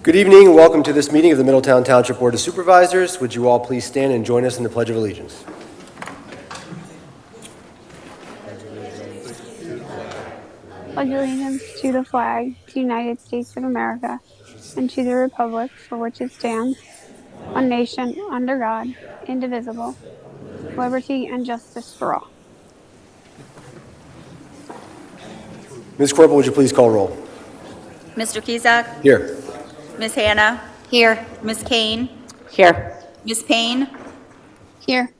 Good evening and welcome to this meeting of the Middletown Township Board of Supervisors. Would you all please stand and join us in the Pledge of Allegiance? Pledge allegiance to the flag, to the United States of America, and to the republic for which it stands, one nation, under God, indivisible, with liberty and justice for all. Ms. Corporal, would you please call roll? Mr. Cusack? Here. Ms. Hannah? Here. Ms. Kane? Here. Ms. Payne? Here.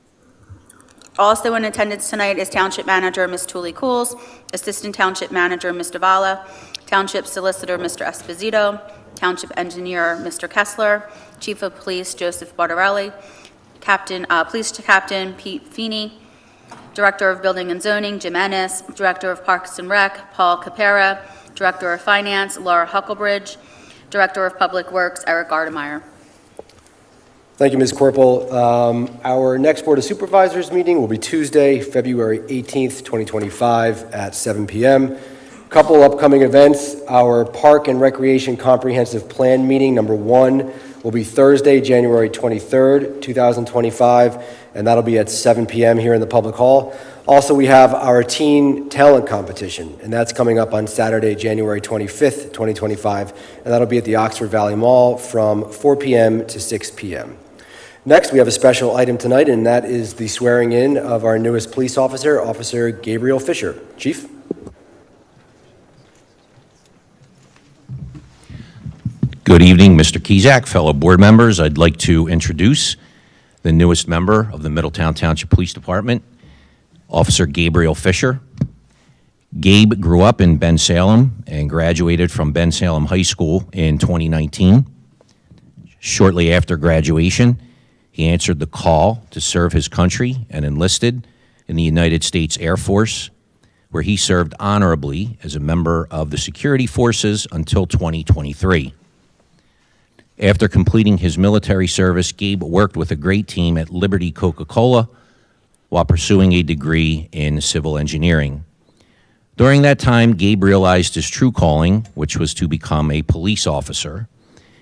Also in attendance tonight is Township Manager Ms. Tooley Cools, Assistant Township Manager Mr. Vala, Township Solicitor Mr. Esposito, Township Engineer Mr. Kessler, Chief of Police Joseph Bartarelli, Police Captain Pete Feeney, Director of Building and Zoning Jim Ennis, Director of Parks and Rec Paul Capera, Director of Finance Laura Hucklebridge, Director of Public Works Eric Gardemeyer. Thank you, Ms. Corporal. Our next Board of Supervisors meeting will be Tuesday, February 18th, 2025 at 7 p.m. Couple upcoming events. Our Park and Recreation Comprehensive Plan meeting, number 1, will be Thursday, January 23rd, 2025, and that'll be at 7 p.m. here in the Public Hall. Also, we have our Teen Talent Competition, and that's coming up on Saturday, January 25th, 2025, and that'll be at the Oxford Valley Mall from 4 p.m. to 6 p.m. Next, we have a special item tonight, and that is the swearing in of our newest police officer, Officer Gabriel Fisher. Chief? Good evening, Mr. Cusack, fellow board members. I'd like to introduce the newest member of the Middletown Township Police Department, Officer Gabriel Fisher. Gabe grew up in Bensalem and graduated from Bensalem High School in 2019. Shortly after graduation, he answered the call to serve his country and enlisted in the United States Air Force, where he served honorably as a member of the security forces until 2023. After completing his military service, Gabe worked with a great team at Liberty Coca-Cola while pursuing a degree in civil engineering. During that time, Gabe realized his true calling, which was to become a police officer.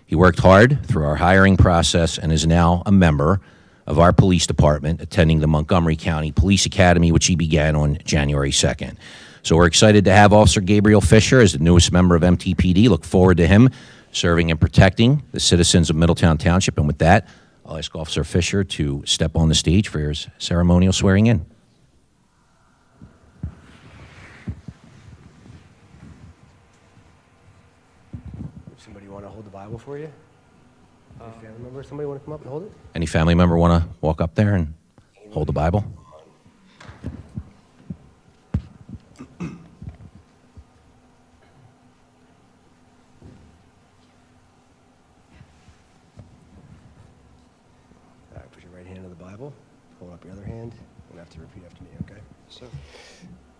He worked hard through our hiring process and is now a member of our police department, attending the Montgomery County Police Academy, which he began on January 2nd. So we're excited to have Officer Gabriel Fisher as the newest member of MTPD. Look forward to him serving and protecting the citizens of Middletown Township. And with that, I'll ask Officer Fisher to step on the stage for his ceremonial swearing in. Somebody want to hold the Bible for you? Any family member? Somebody want to come up and hold it? Any family member want to walk up there and hold the Bible? All right, put your right hand on the Bible. Hold up your other hand. You're going to have to repeat after me, okay? So,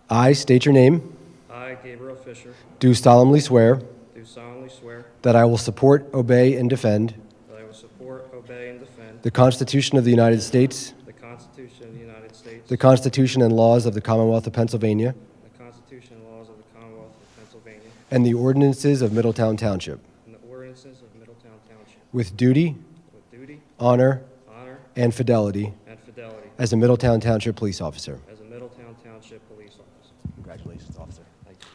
I state your name. I, Gabriel Fisher, Do solemnly swear do solemnly swear that I will support, obey, and defend that I will support, obey, and defend the Constitution of the United States, the Constitution of the United States, the Constitution and laws of the Commonwealth of Pennsylvania, the Constitution and laws of the Commonwealth of Pennsylvania, and the ordinances of Middletown Township, and the ordinances of Middletown Township, with duty, with duty, honor, honor, and fidelity and fidelity as a Middletown Township police officer. as a Middletown Township police officer. Congratulations, officer. Thank you.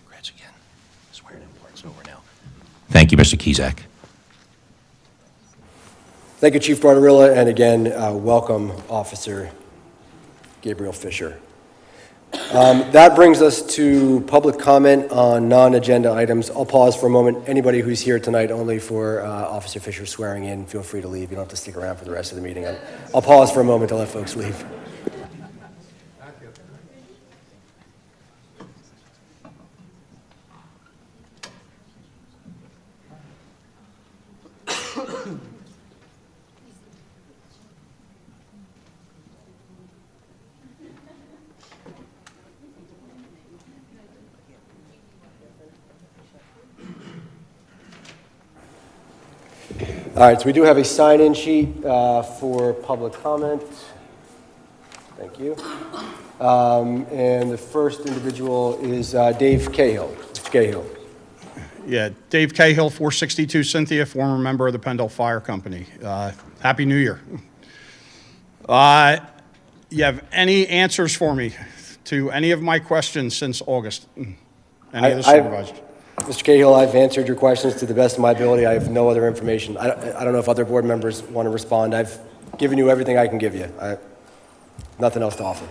Congrats again. Swearing in part's over now. Thank you, Mr. Cusack. Thank you, Chief Bartarella, and again, welcome, Officer Gabriel Fisher. That brings us to public comment on non-agenda items. I'll pause for a moment. Anybody who's here tonight only for Officer Fisher swearing in, feel free to leave. You don't have to stick around for the rest of the meeting. I'll pause for a moment to let folks leave. All right, so we do have a sign-in sheet for public comment. Thank you. And the first individual is Dave Cahill. Mr. Cahill. Yeah, Dave Cahill, 462 Cynthia, former member of the Pendle Fire Company. Happy New Year. You have any answers for me to any of my questions since August? Any of the supervisors? Mr. Cahill, I've answered your questions to the best of my ability. I have no other information. I don't know if other board members want to respond. I've given you everything I can give you. Nothing else to offer.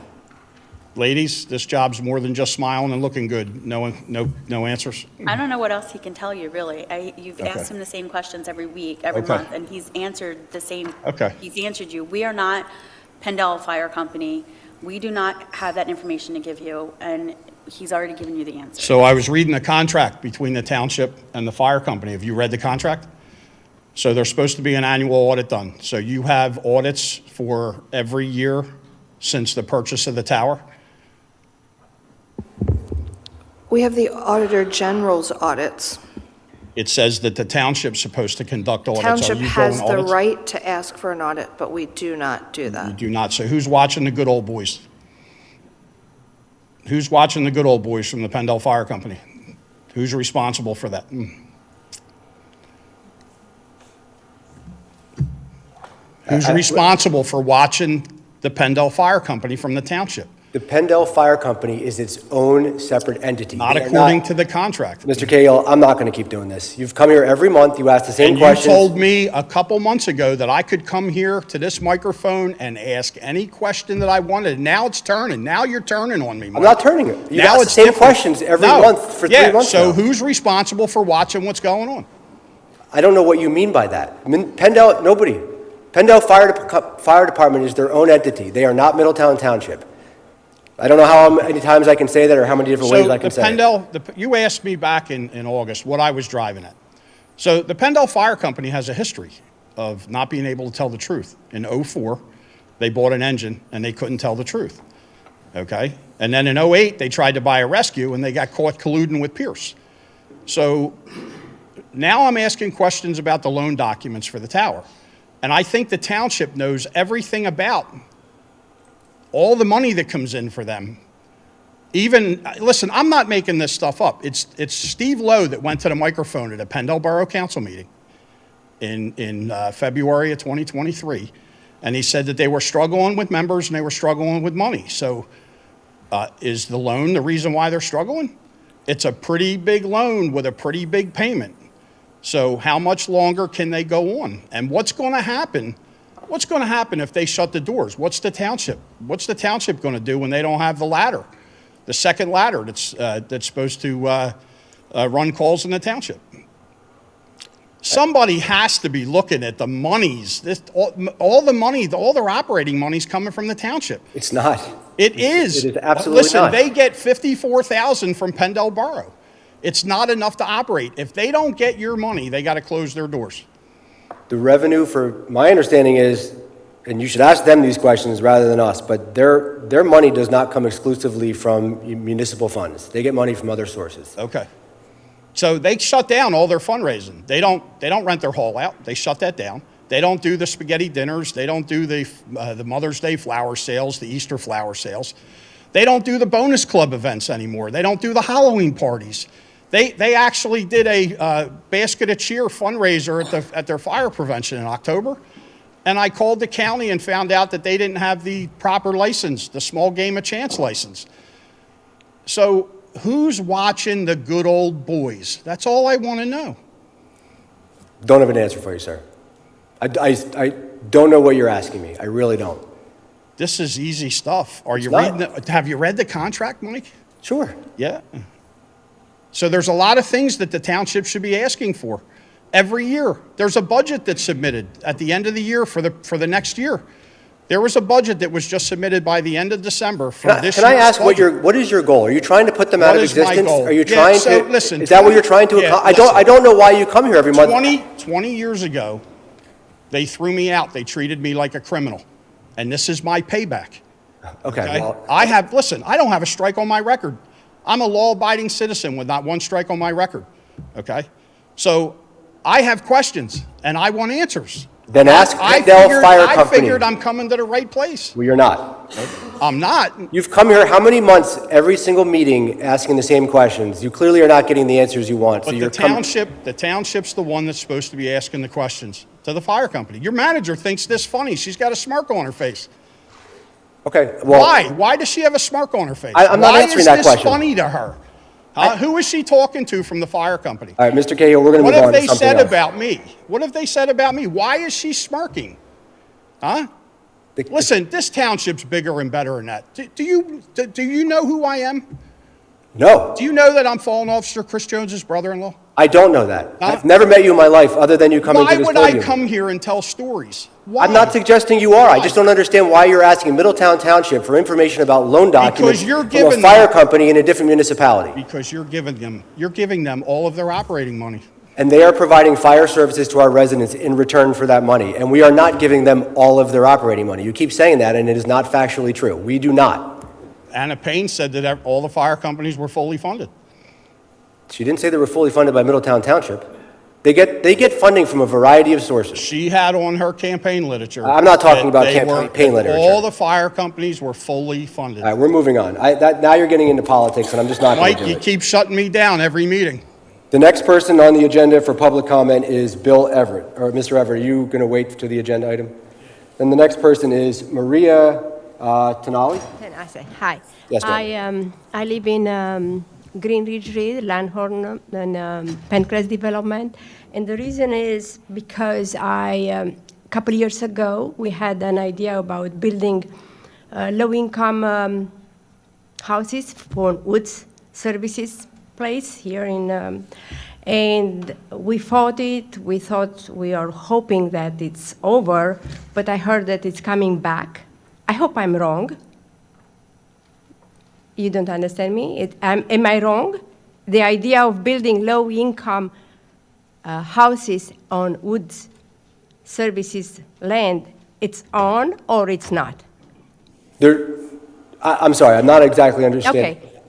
Ladies, this job's more than just smiling and looking good. No answers? I don't know what else he can tell you, really. You've asked him the same questions every week, every month, and he's answered the same. Okay. He's answered you. We are not Pendle Fire Company. We do not have that information to give you, and he's already given you the answer. So I was reading the contract between the township and the fire company. Have you read the contract? So there's supposed to be an annual audit done. So you have audits for every year since the purchase of the tower? We have the Auditor General's audits. It says that the township's supposed to conduct audits. Township Are you has doing the audits? right to ask for an audit, but we do not do You that. do not. So who's watching the good old boys? Who's watching the good old boys from the Pendle Fire Company? Who's responsible for that? Who's responsible for watching the Pendle Fire Company from the township? The Pendle Fire Company is its own separate entity. Not They are according to the contract. Mr. Cahill, I'm not going to keep doing this. You've come here every month, you ask the same And you questions. told me a couple months ago that I could come here to this microphone and ask any question that I wanted. Now it's turning. Now you're turning on me, Mike. I'm not turning it. You've Now asked the it's same different. questions every No. month for 3 months So now. who's responsible for watching what's going on? I don't know what you mean by that. Pendle, nobody. Pendle Fire Department is their own entity. They are not Middletown Township. I don't know how many times I can say that or how many different ways I can say it. You asked me back in August what I was driving at. So the Pendle Fire Company has a history of not being able to tell the truth. In '04, they bought an engine and they couldn't tell the truth. Okay? And then in '08, they tried to buy a rescue and they got caught colluding with Pierce. So now I'm asking questions about the loan documents for the tower. And I think the township knows everything about all the money that comes in for them. Even, listen, I'm not making this stuff up. It's Steve Lowe that went to the microphone at a Pendle Borough Council meeting in February of 2023, and he said that they were struggling with members and they were struggling with money. So is the loan the reason why they're struggling? It's a pretty big loan with a pretty big payment. So how much longer can they go on? And what's going to happen? What's going to happen if they shut the doors? What's the township going to do when they don't have the ladder, the second ladder that's supposed to run calls in the township? Somebody has to be looking at the monies. All the money, all their operating money's coming from the township. It's not. It is. It is absolutely Listen, not. they get $54,000 from Pendle Borough. It's not enough to operate. If they don't get your money, they got to close their doors. The revenue for, my understanding is, and you should ask them these questions rather than us, but their money does not come exclusively from municipal funds. They get money from other sources. Okay. So they shut down all their fundraising. They don't rent their hall out. They shut that down. They don't do the spaghetti dinners. They don't do the Mother's Day flower sales, the Easter flower sales. They don't do the bonus club events anymore. They don't do the Halloween parties. They actually did a basket of cheer fundraiser at their fire prevention in October. And I called the county and found out that they didn't have the proper license, the small game of chance license. So who's watching the good old boys? That's all I want to know. Don't have an answer for you, sir. I don't know what you're asking me. I really don't. This is easy stuff. Are you not. reading have you read the contract, Mike? Sure. Yeah. So there's a lot of things that the township should be asking for every year. There's a budget that's submitted at the end of the year for the next year. There was a budget that was just submitted by the end of December for this Can I year's ask budget. what is your goal? Are you trying to put them out What of is my existence? goal? Are you Yeah, trying so to? listen, Is that what you're trying to? yeah, I don't know why you come here every month. 20 years ago, they threw me out. They treated me like a criminal. And this is my payback. Okay. Well, I don't have a strike on my record. I'm a law-abiding citizen with not one strike on my record. Okay? So I have questions, and I want answers. Then ask Pendel Fire I Company. figured I'm coming to the right place. Well, you're not. I'm not. You've come here how many months, every single meeting, asking the same questions? You clearly are not getting the answers you want. But the township's the one that's supposed to be asking the questions to the fire company. Your manager thinks this funny. She's got a smirk on her face. Okay, well. Why? Why does she have a smirk on her face? I'm not answering that Why is question. this funny to her? Who is she talking to from the fire company? All right, Mr. Cahill, we're going to What move have on to they something said else. about me? What have they said about me? Why is she smirking? Huh? Listen, this township's bigger and better than that. Do you know who I am? No, Do you know that I'm Fallen Officer Chris Jones's brother-in-law? I don't know that. Huh? I've never met you in my life, other than you coming to Why this would podium. I come here and tell stories? Why? I'm not suggesting you are. I Why? just don't understand why you're asking Middletown Township for information about loan documents you're from a giving fire them- company in a different municipality. Because you're giving them all of their operating money. And they are providing fire services to our residents in return for that money. And we are not giving them all of their operating money. You keep saying that, and it is not factually true. We do not. Anna Payne said that all the fire companies were fully funded. She didn't say they were fully funded by Middletown Township. They get funding from a variety of sources. She had on her campaign literature. I'm not talking that about they campaign literature. All the fire companies were fully funded. All right, we're moving on. Now you're getting into politics, and I'm just not going Mike, to do you it. keep shutting me down every meeting. The next person on the agenda for public comment is Bill Everett. Or Mr. Everett, are you going to wait to the agenda item? Then the next person is Maria Tenali. Can I say hi? Yes, ma'am. I live in Green Ridge Reed, Langhorne, and Pencrest Development. And the reason is because a couple years ago, we had an idea about building low-income houses for woods services place here in, and we fought it. We thought, we are hoping that it's over, but I heard that it's coming back. I hope I'm wrong. You don't understand me? Am I wrong? The idea of building low-income houses on woods services land, it's on or it's not? I'm sorry, I'm not exactly understanding. Okay.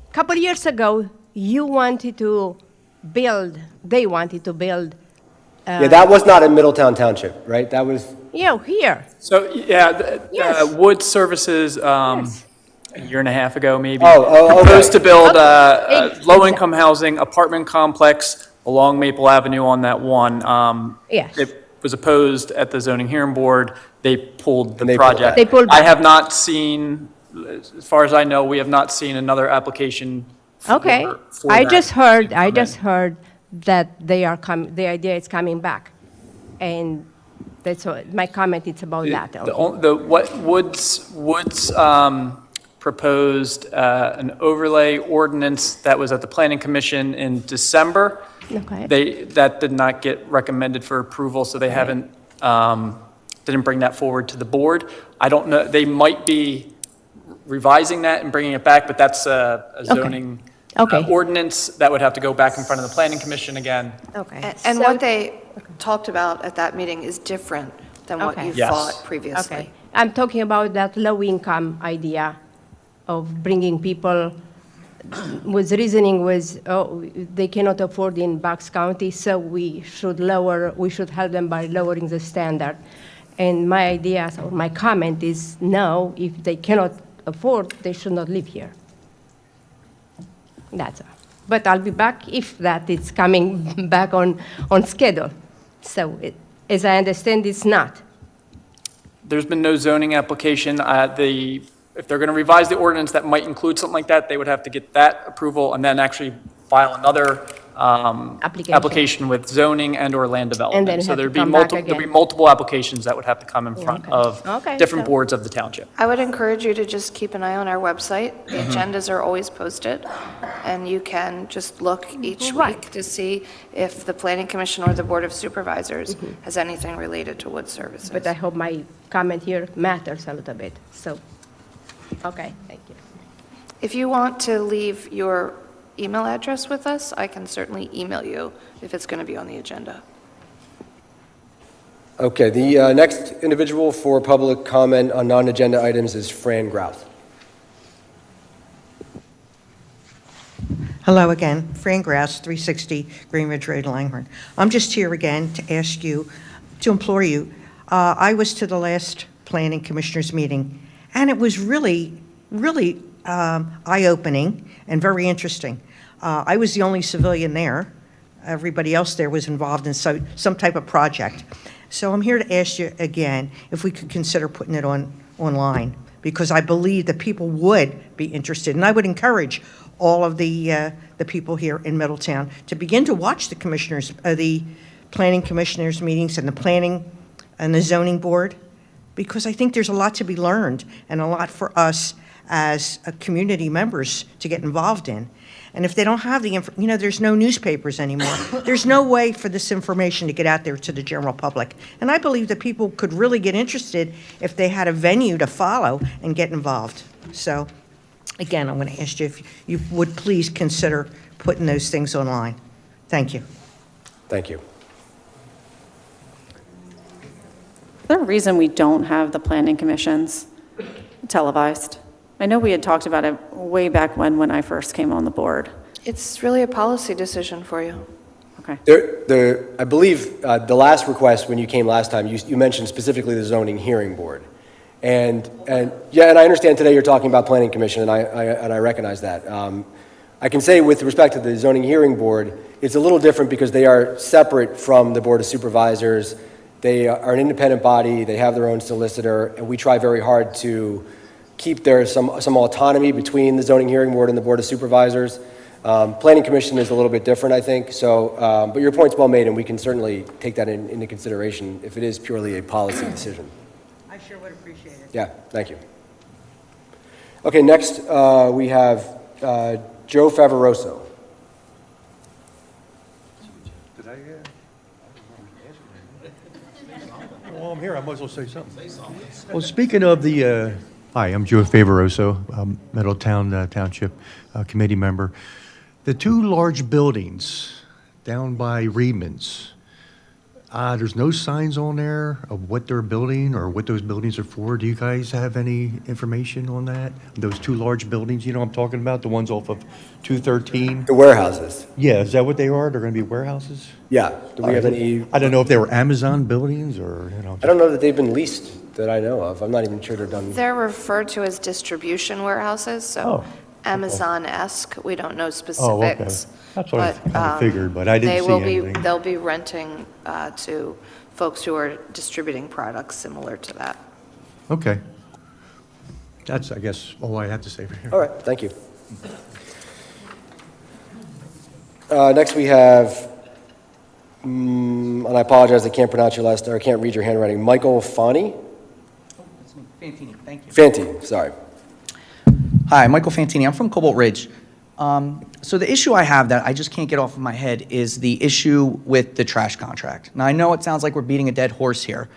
A couple years ago, you wanted to build, they wanted to build. Yeah, that was not in Middletown Township, right? That was, Here. So, yeah, Yes. Wood Services, Yes. a year and a half ago, maybe. okay. Proposed to build Okay. low-income housing apartment complex along Maple Avenue on that one. Yes. It was opposed at the zoning hearing board. They pulled the And they pulled project. They pulled I back. have not seen, as far as I know, we have not seen another application for Okay. for I that just to come in. heard that the idea is coming back. And that's what, my comment is about that. What Woods proposed an overlay ordinance that was at the Planning Commission in December. Okay. That did not get recommended for approval, so they haven't, didn't bring that forward to the board. I don't know, they might be revising that and bringing it back, but that's a zoning Okay. ordinance that would have to go back in front of the Planning Commission again. Okay. And So- what they talked about at that meeting is different than what Okay. you Yes. thought previously. Okay. I'm talking about that low-income idea of bringing people, was reasoning was, oh, they cannot afford in Bucks County, so we should help them by lowering the standard. And my idea, or my comment is, no, if they cannot afford, they should not live here. That's all. But I'll be back if that is coming back on schedule. So as I understand, it's not. There's been no zoning application. If they're going to revise the ordinance that might include something like that, they would have to get that approval and then actually file another application with zoning and/or land development. then So have to there'd be come back there'd be again. multiple applications that would have to come in front Okay. of Okay, different so- boards of the township. I would encourage you to just keep an eye on our website. The Mm-hmm. agendas are always posted, and you can just look each Right. week to see if the Planning Commission or the Board of Supervisors has anything related to wood services. Mm-hmm. But I hope my comment here matters a little bit, so, okay, thank you. If you want to leave your email address with us, I can certainly email you if it's going to be on the agenda. okay, the next individual for public comment on non-agenda items is Fran Grouse. Hello again, Fran Grass, 360 Green Ridge Road, Langhorne. I'm just here again to ask you, to implore you. I was to the last Planning Commissioners meeting, and it was really, really eye-opening and very interesting. I was the only civilian there. Everybody else there was involved in some type of project. So I'm here to ask you again if we could consider putting it online, because I believe that people would be interested, and I would encourage all of the people here in Middletown to begin to watch the commissioners, the planning commissioners meetings and the planning and the zoning board, because I think there's a lot to be learned and a lot for us as community members to get involved in. And if they don't have there's no newspapers anymore. There's no way for this information to get out there to the general public. And I believe that people could really get interested if they had a venue to follow and get involved. So, again, I'm going to ask you if you would please consider putting those things online. Thank you. Thank you. Is there a reason we don't have the planning commissions televised? I know we had talked about it way back when I first came on the board. It's really a policy decision for you. Okay. I believe the last request, when you came last time, you mentioned specifically the zoning hearing board. And I understand today you're talking about planning commission, and I recognize that. I can say with respect to the zoning hearing board, it's a little different because they are separate from the board of supervisors. They are an independent body. They have their own solicitor, and we try very hard to keep there some autonomy between the zoning hearing board and the board of supervisors. Planning commission is a little bit different, I think. So, but your point's well made, and we can certainly take that into consideration if it is purely a policy decision. I sure would appreciate it. Yeah, thank you. Okay, next we have Joe Favoroso. Did I Well, I'm here, I might as well say something. Well, speaking of the, hi, I'm Joe Favoroso, Middletown Township committee member. The two large buildings down by Reedman's, there's no signs on there of what they're building or what those buildings are for. Do you guys have any information on that? Those two large buildings, you know what I'm talking about? The ones off of 213? The warehouses. Yeah, is that what they are? They're going to be warehouses? Yeah. Do we have any? I don't know if they were Amazon buildings or, you know. I don't know that they've been leased that I know of. I'm not even sure they're done. They're referred to as distribution warehouses, so Oh, Amazon-esque. We don't know Oh, okay. specifics. That's what I but, kind of figured, but I didn't see anything. They'll be renting to folks who are distributing products similar to that. Okay. That's, I guess, all I have to say for here. All right, thank you. Next we have, and I apologize, I can't pronounce your last, or I can't read your handwriting, Michael Fani? Fantini, thank you. Fanti, sorry. Hi, Michael Fantini. I'm from Cobalt Ridge. So the issue I have that I just can't get off of my head is the issue with the trash contract. Now, I know it sounds like we're beating a dead horse here,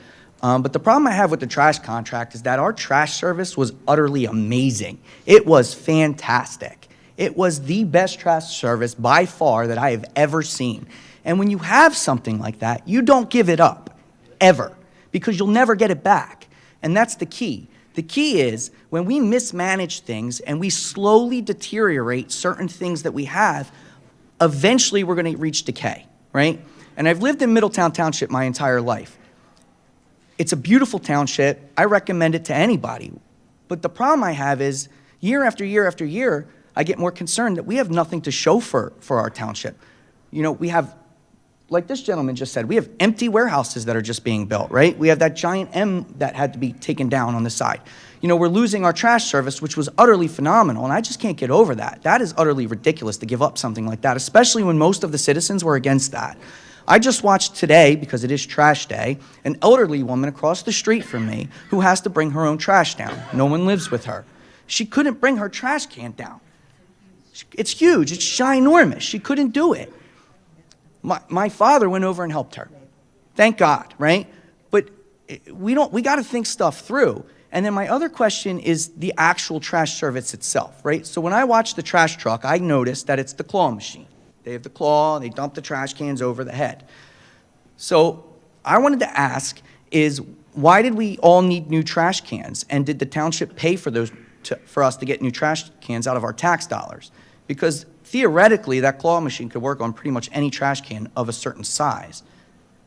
but the problem I have with the trash contract is that our trash service was utterly amazing. It was fantastic. It was the best trash service by far that I have ever seen. And when you have something like that, you don't give it up, ever, because you'll never get it back. And that's the key. The key is when we mismanage things and we slowly deteriorate certain things that we have, eventually we're going to reach decay, right? And I've lived in Middletown Township my entire life. It's a beautiful township. I recommend it to anybody. But the problem I have is year after year after year, I get more concerned that we have nothing to show for our township. You know, we have, like this gentleman just said, we have empty warehouses that are just being built, right? We have that giant M that had to be taken down on the side. You know, we're losing our trash service, which was utterly phenomenal, and I just can't get over that. That is utterly ridiculous to give up something like that, especially when most of the citizens were against that. I just watched today, because it is trash day, an elderly woman across the street from me who has to bring her own trash down. No one lives with her. She couldn't bring her trash can down. It's huge. It's ginormous. She couldn't do it. My father went over and helped her. Thank God, right? But we got to think stuff through. And then my other question is the actual trash service itself, right? So when I watch the trash truck, I notice that it's the claw machine. They have the claw, they dump the trash cans over the head. So I wanted to ask is why did we all need new trash cans? And did the township pay for those for us to get new trash cans out of our tax dollars? Because theoretically, that claw machine could work on pretty much any trash can of a certain size,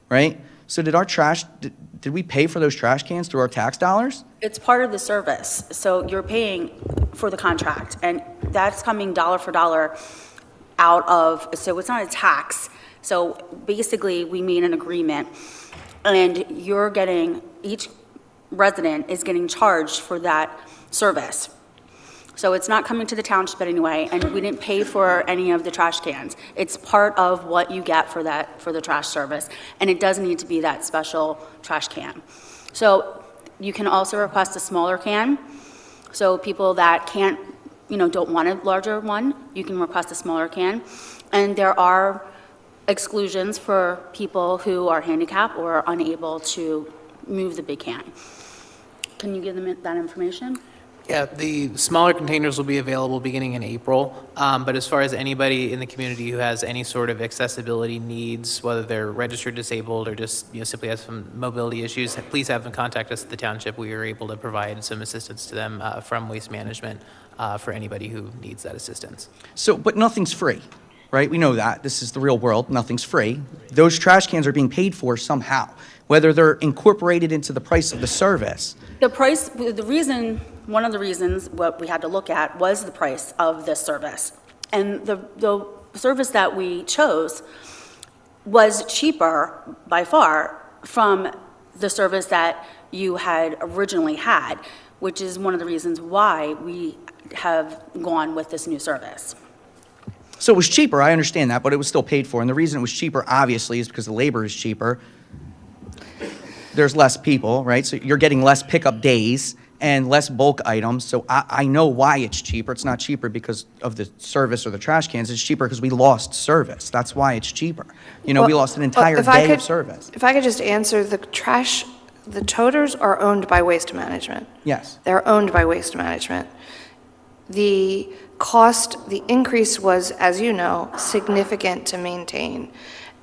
right? So did we pay for those trash cans through our tax dollars? It's part of the service, so you're paying for the contract, and that's coming dollar for dollar out of, so it's not a tax. So basically, we made an agreement, and you're getting, each resident is getting charged for that service. So it's not coming to the township anyway, and we didn't pay for any of the trash cans. It's part of what you get for that, for the trash service, and it does need to be that special trash can. So you can also request a smaller can. So people that can't, don't want a larger one, you can request a smaller can. And there are exclusions for people who are handicapped or are unable to move the big can. Can you give them that information? Yeah, the smaller containers will be available beginning in April, but as far as anybody in the community who has any sort of accessibility needs, whether they're registered disabled or just simply have some mobility issues, please have them contact us at the township. We are able to provide some assistance to them from Waste Management for anybody who needs that assistance. So, but nothing's free, right? We know that. This is the real world. Nothing's free. Those trash cans are being paid for somehow, whether they're incorporated into the price of the service. The price, one of the reasons what we had to look at was the price of this service. And the service that we chose was cheaper by far from the service that you had originally had, which is one of the reasons why we have gone with this new service. So it was cheaper, I understand that, but it was still paid for. And the reason it was cheaper, obviously, is because the labor is cheaper. There's less people, right? So you're getting less pickup days and less bulk items. So I know why it's cheaper. It's not cheaper because of the service or the trash cans. It's cheaper because we lost service. That's why it's cheaper. We lost an entire day of service. If I could just answer, the toters are owned by Waste Management. Yes. They're owned by Waste Management. The cost, the increase was, as you know, significant to maintain.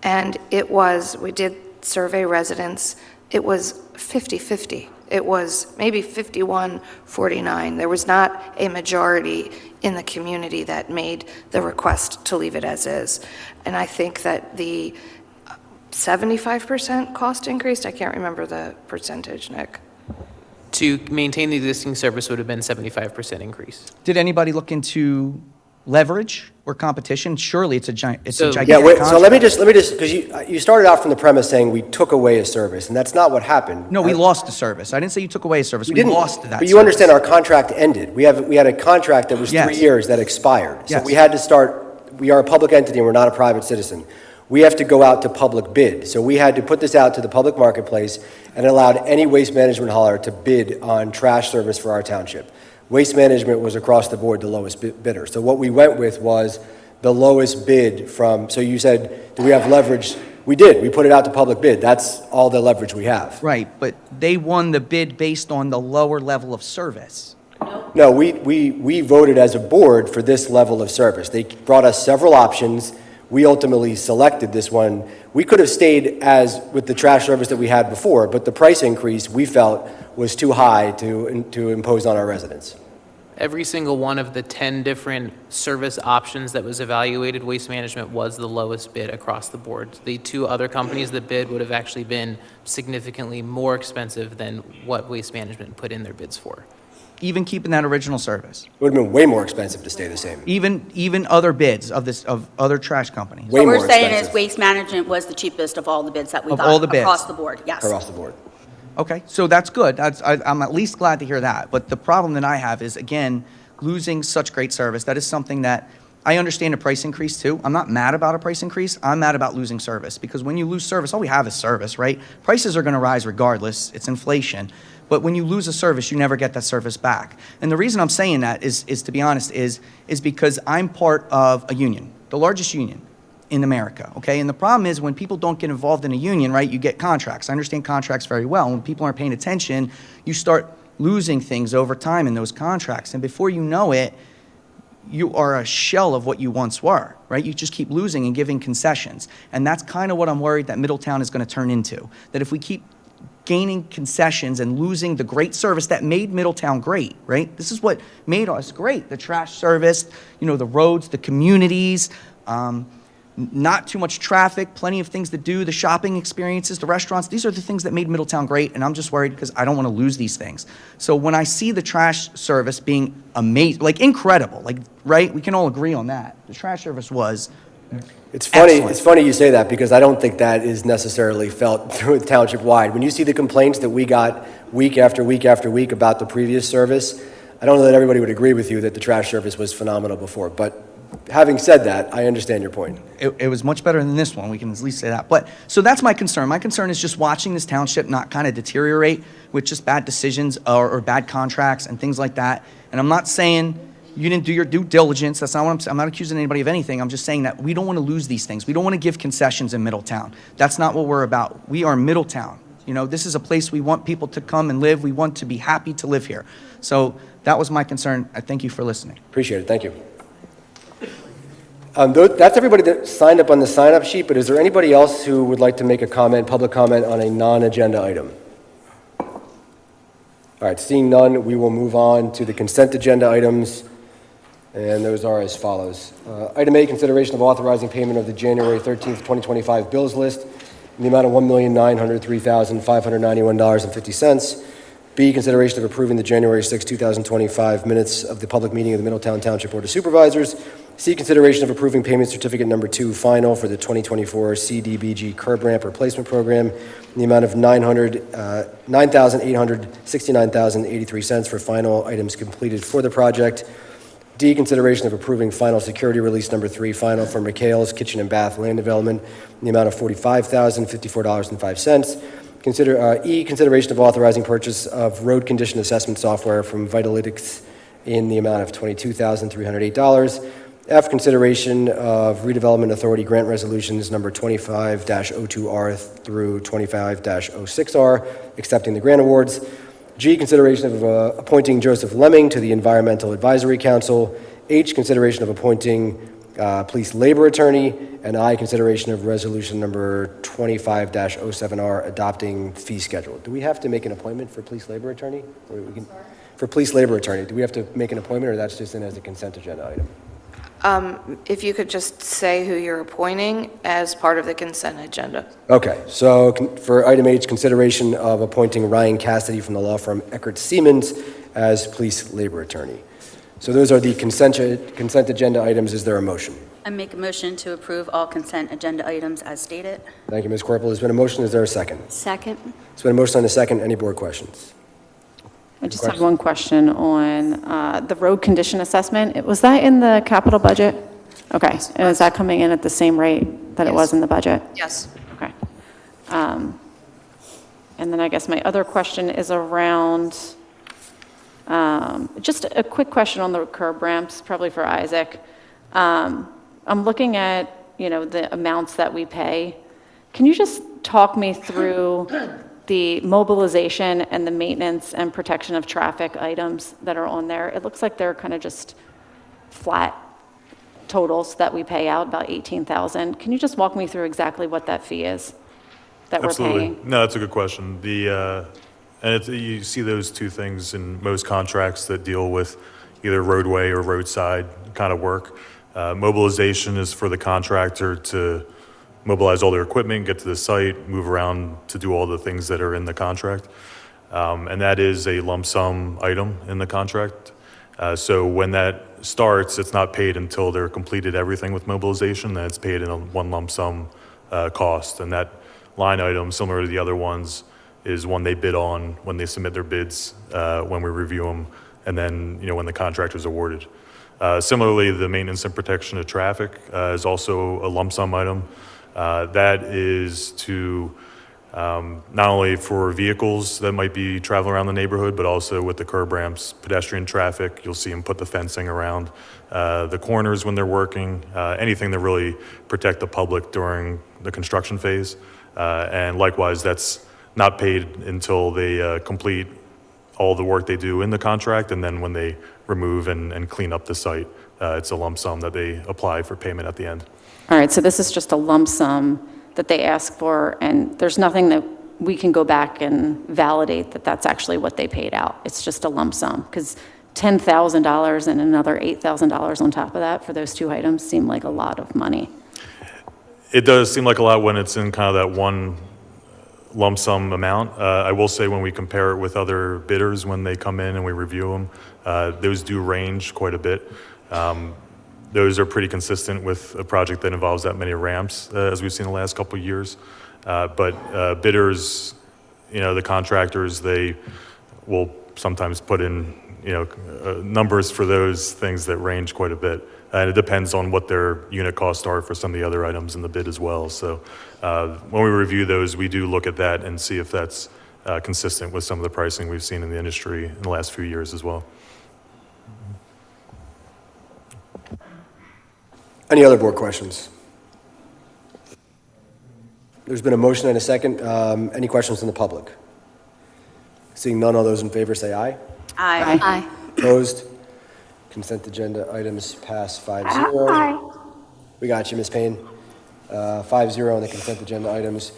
And we did survey residents, it was 50-50. It was maybe 51-49. There was not a majority in the community that made the request to leave it as is. And I think that the 75% cost increase, I can't remember the percentage, Nick. To maintain the existing service would have been 75% increase. Did anybody look into leverage or competition? Surely it's a gigantic Yeah, wait, so let me contract. just, because you started out from the premise saying we took away a service, and that's not what happened. No, we lost the service. I didn't say you took away a service. We didn't, lost that but you service. understand our contract ended. We had a contract that was 3 Yes. years that expired. So Yes. we had to start, we are a public entity and we're not a private citizen. We have to go out to public bid. So we had to put this out to the public marketplace, and it allowed any waste management hauler to bid on trash service for our township. Waste Management was across the board the lowest bidder. So what we went with was the lowest bid from, so you said, do we have leverage? We did. We put it out to public bid. That's all the leverage we have. Right, but they won the bid based on the lower level of service. No, we voted as a board for this level of service. They brought us several options. We ultimately selected this one. We could have stayed as with the trash service that we had before, but the price increase we felt was too high to impose on our residents. Every single one of the 10 different service options that was evaluated, Waste Management was the lowest bid across the board. The two other companies that bid would have actually been significantly more expensive than what Waste Management put in their bids for. Even keeping that original service. It would have been way more expensive to stay the same. Even other bids of other trash companies. Way What more we're saying expensive. is Waste Management was the cheapest of all the bids that we Of got all the bids. across the board, yes. Across the board. Okay, so that's good. I'm at least glad to hear that. But the problem that I have is, again, losing such great service. That is something that I understand a price increase too. I'm not mad about a price increase. I'm mad about losing service, because when you lose service, all we have is service, right? Prices are going to rise regardless. It's inflation. But when you lose a service, you never get that service back. And the reason I'm saying that is to be honest, is because I'm part of a union, the largest union in America, okay? And the problem is when people don't get involved in a union, right, you get contracts. I understand contracts very well. When people aren't paying attention, you start losing things over time in those contracts. And before you know it, you are a shell of what you once were, right? You just keep losing and giving concessions. And that's kind of what I'm worried that Middletown is going to turn into. That if we keep gaining concessions and losing the great service that made Middletown great, right? This is what made us great. The trash service, the roads, the communities, not too much traffic, plenty of things to do, the shopping experiences, the restaurants. These are the things that made Middletown great, and I'm just worried because I don't want to lose these things. So when I see the trash service being amazing, like incredible, like, right? We can all agree on that. The trash service was It's funny. excellent. It's funny you say that because I don't think that is necessarily felt through township wide. When you see the complaints that we got week after week after week about the previous service, I don't know that everybody would agree with you that the trash service was phenomenal before. But having said that, I understand your point. It was much better than this one. We can at least say that. But so that's my concern. My concern is just watching this township not kind of deteriorate with just bad decisions or bad contracts and things like that. And I'm not saying you didn't do your due diligence. That's not what I'm saying. I'm not accusing anybody of anything. I'm just saying that we don't want to lose these things. We don't want to give concessions in Middletown. That's not what we're about. We are Middletown. This is a place we want people to come and live. We want to be happy to live here. So that was my concern. I thank you for listening. Appreciate it. Thank you. That's everybody that signed up on the sign-up sheet, but is there anybody else who would like to make a comment, public comment on a non-agenda item? All right, seeing none, we will move on to the consent agenda items, and those are as follows. Item A, consideration of authorizing payment of the January 13th, 2025 bills list in the amount of $1,903,591.50. B, consideration of approving the January 6, 2025 minutes of the public meeting of the Middletown Township Board of Supervisors. C, consideration of approving payment certificate number 2 final for the 2024 CDBG curb ramp replacement program in the amount of $9,869,083 for final items completed for the project. D, consideration of approving final security release number 3 final for McHale's Kitchen and Bath Land Development in the amount of $45,054.05. Consideration of authorizing purchase of road condition assessment software from Vitalytics in the amount of $22,308. F, consideration of redevelopment authority grant resolutions number 25-02R through 25-06R, accepting the grant awards. G, consideration of appointing Joseph Lemming to the Environmental Advisory Council. H, consideration of appointing police labor attorney. And I, consideration of resolution number 25-07R, adopting fee schedule. Do we have to make an appointment for police labor attorney? For police labor attorney, do we have to make an appointment, or that's just in as a consent agenda item? If you could just say who you're appointing as part of the consent agenda. Okay, so for item H, consideration of appointing Ryan Cassidy from the law firm Eckert Siemens as police labor attorney. So those are the consent agenda items. Is there a motion? I make a motion to approve all consent agenda items as stated. Thank you, Ms. Corporal. There's been a motion. Is there a second? Second. There's been a motion and a second. Any board questions? I just have one question on the road condition assessment. Was that in the capital budget? Okay, and is that coming in at the same rate that it was in the budget? Yes. Okay. And then I guess my other question is around, just a quick question on the curb ramps, probably for Isaac. I'm looking at, the amounts that we pay. Can you just talk me through the mobilization and the maintenance and protection of traffic items that are on there? It looks like they're kind of just flat totals that we pay out, about $18,000. Can you just walk me through exactly what that fee is that we're paying? No, that's a good question. You see those two things in most contracts that deal with either roadway or roadside kind of work. Mobilization is for the contractor to mobilize all their equipment, get to the site, move around to do all the things that are in the contract. And that is a lump sum item in the contract. So when that starts, it's not paid until they're completed everything with mobilization. Then it's paid in one lump sum cost. And that line item, similar to the other ones, is one they bid on when they submit their bids, when we review them, and then when the contract is awarded. Similarly, the maintenance and protection of traffic is also a lump sum item. That is to not only for vehicles that might be traveling around the neighborhood, but also with the curb ramps, pedestrian traffic. You'll see them put the fencing around the corners when they're working, anything to really protect the public during the construction phase. And likewise, that's not paid until they complete all the work they do in the contract, and then when they remove and clean up the site, it's a lump sum that they apply for payment at the end. All right, so this is just a lump sum that they ask for, and there's nothing that we can go back and validate that that's actually what they paid out. It's just a lump sum, because $10,000 and another $8,000 on top of that for those two items seem like a lot of money. It does seem like a lot when it's in kind of that one lump sum amount. I will say when we compare it with other bidders, when they come in and we review them, those do range quite a bit. Those are pretty consistent with a project that involves that many ramps, as we've seen the last couple of years. But bidders, the contractors, they will sometimes put in, numbers for those things that range quite a bit. And it depends on what their unit costs are for some of the other items in the bid as well. So when we review those, we do look at that and see if that's consistent with some of the pricing we've seen in the industry in the last few years as well. Any other board questions? There's been a motion and a second. Any questions from the public? Seeing none, all those in favor say aye. Aye. Aye. Opposed? Consent agenda items pass 5-0. Aye. We got you, Ms. Payne. 5-0 on the consent agenda items.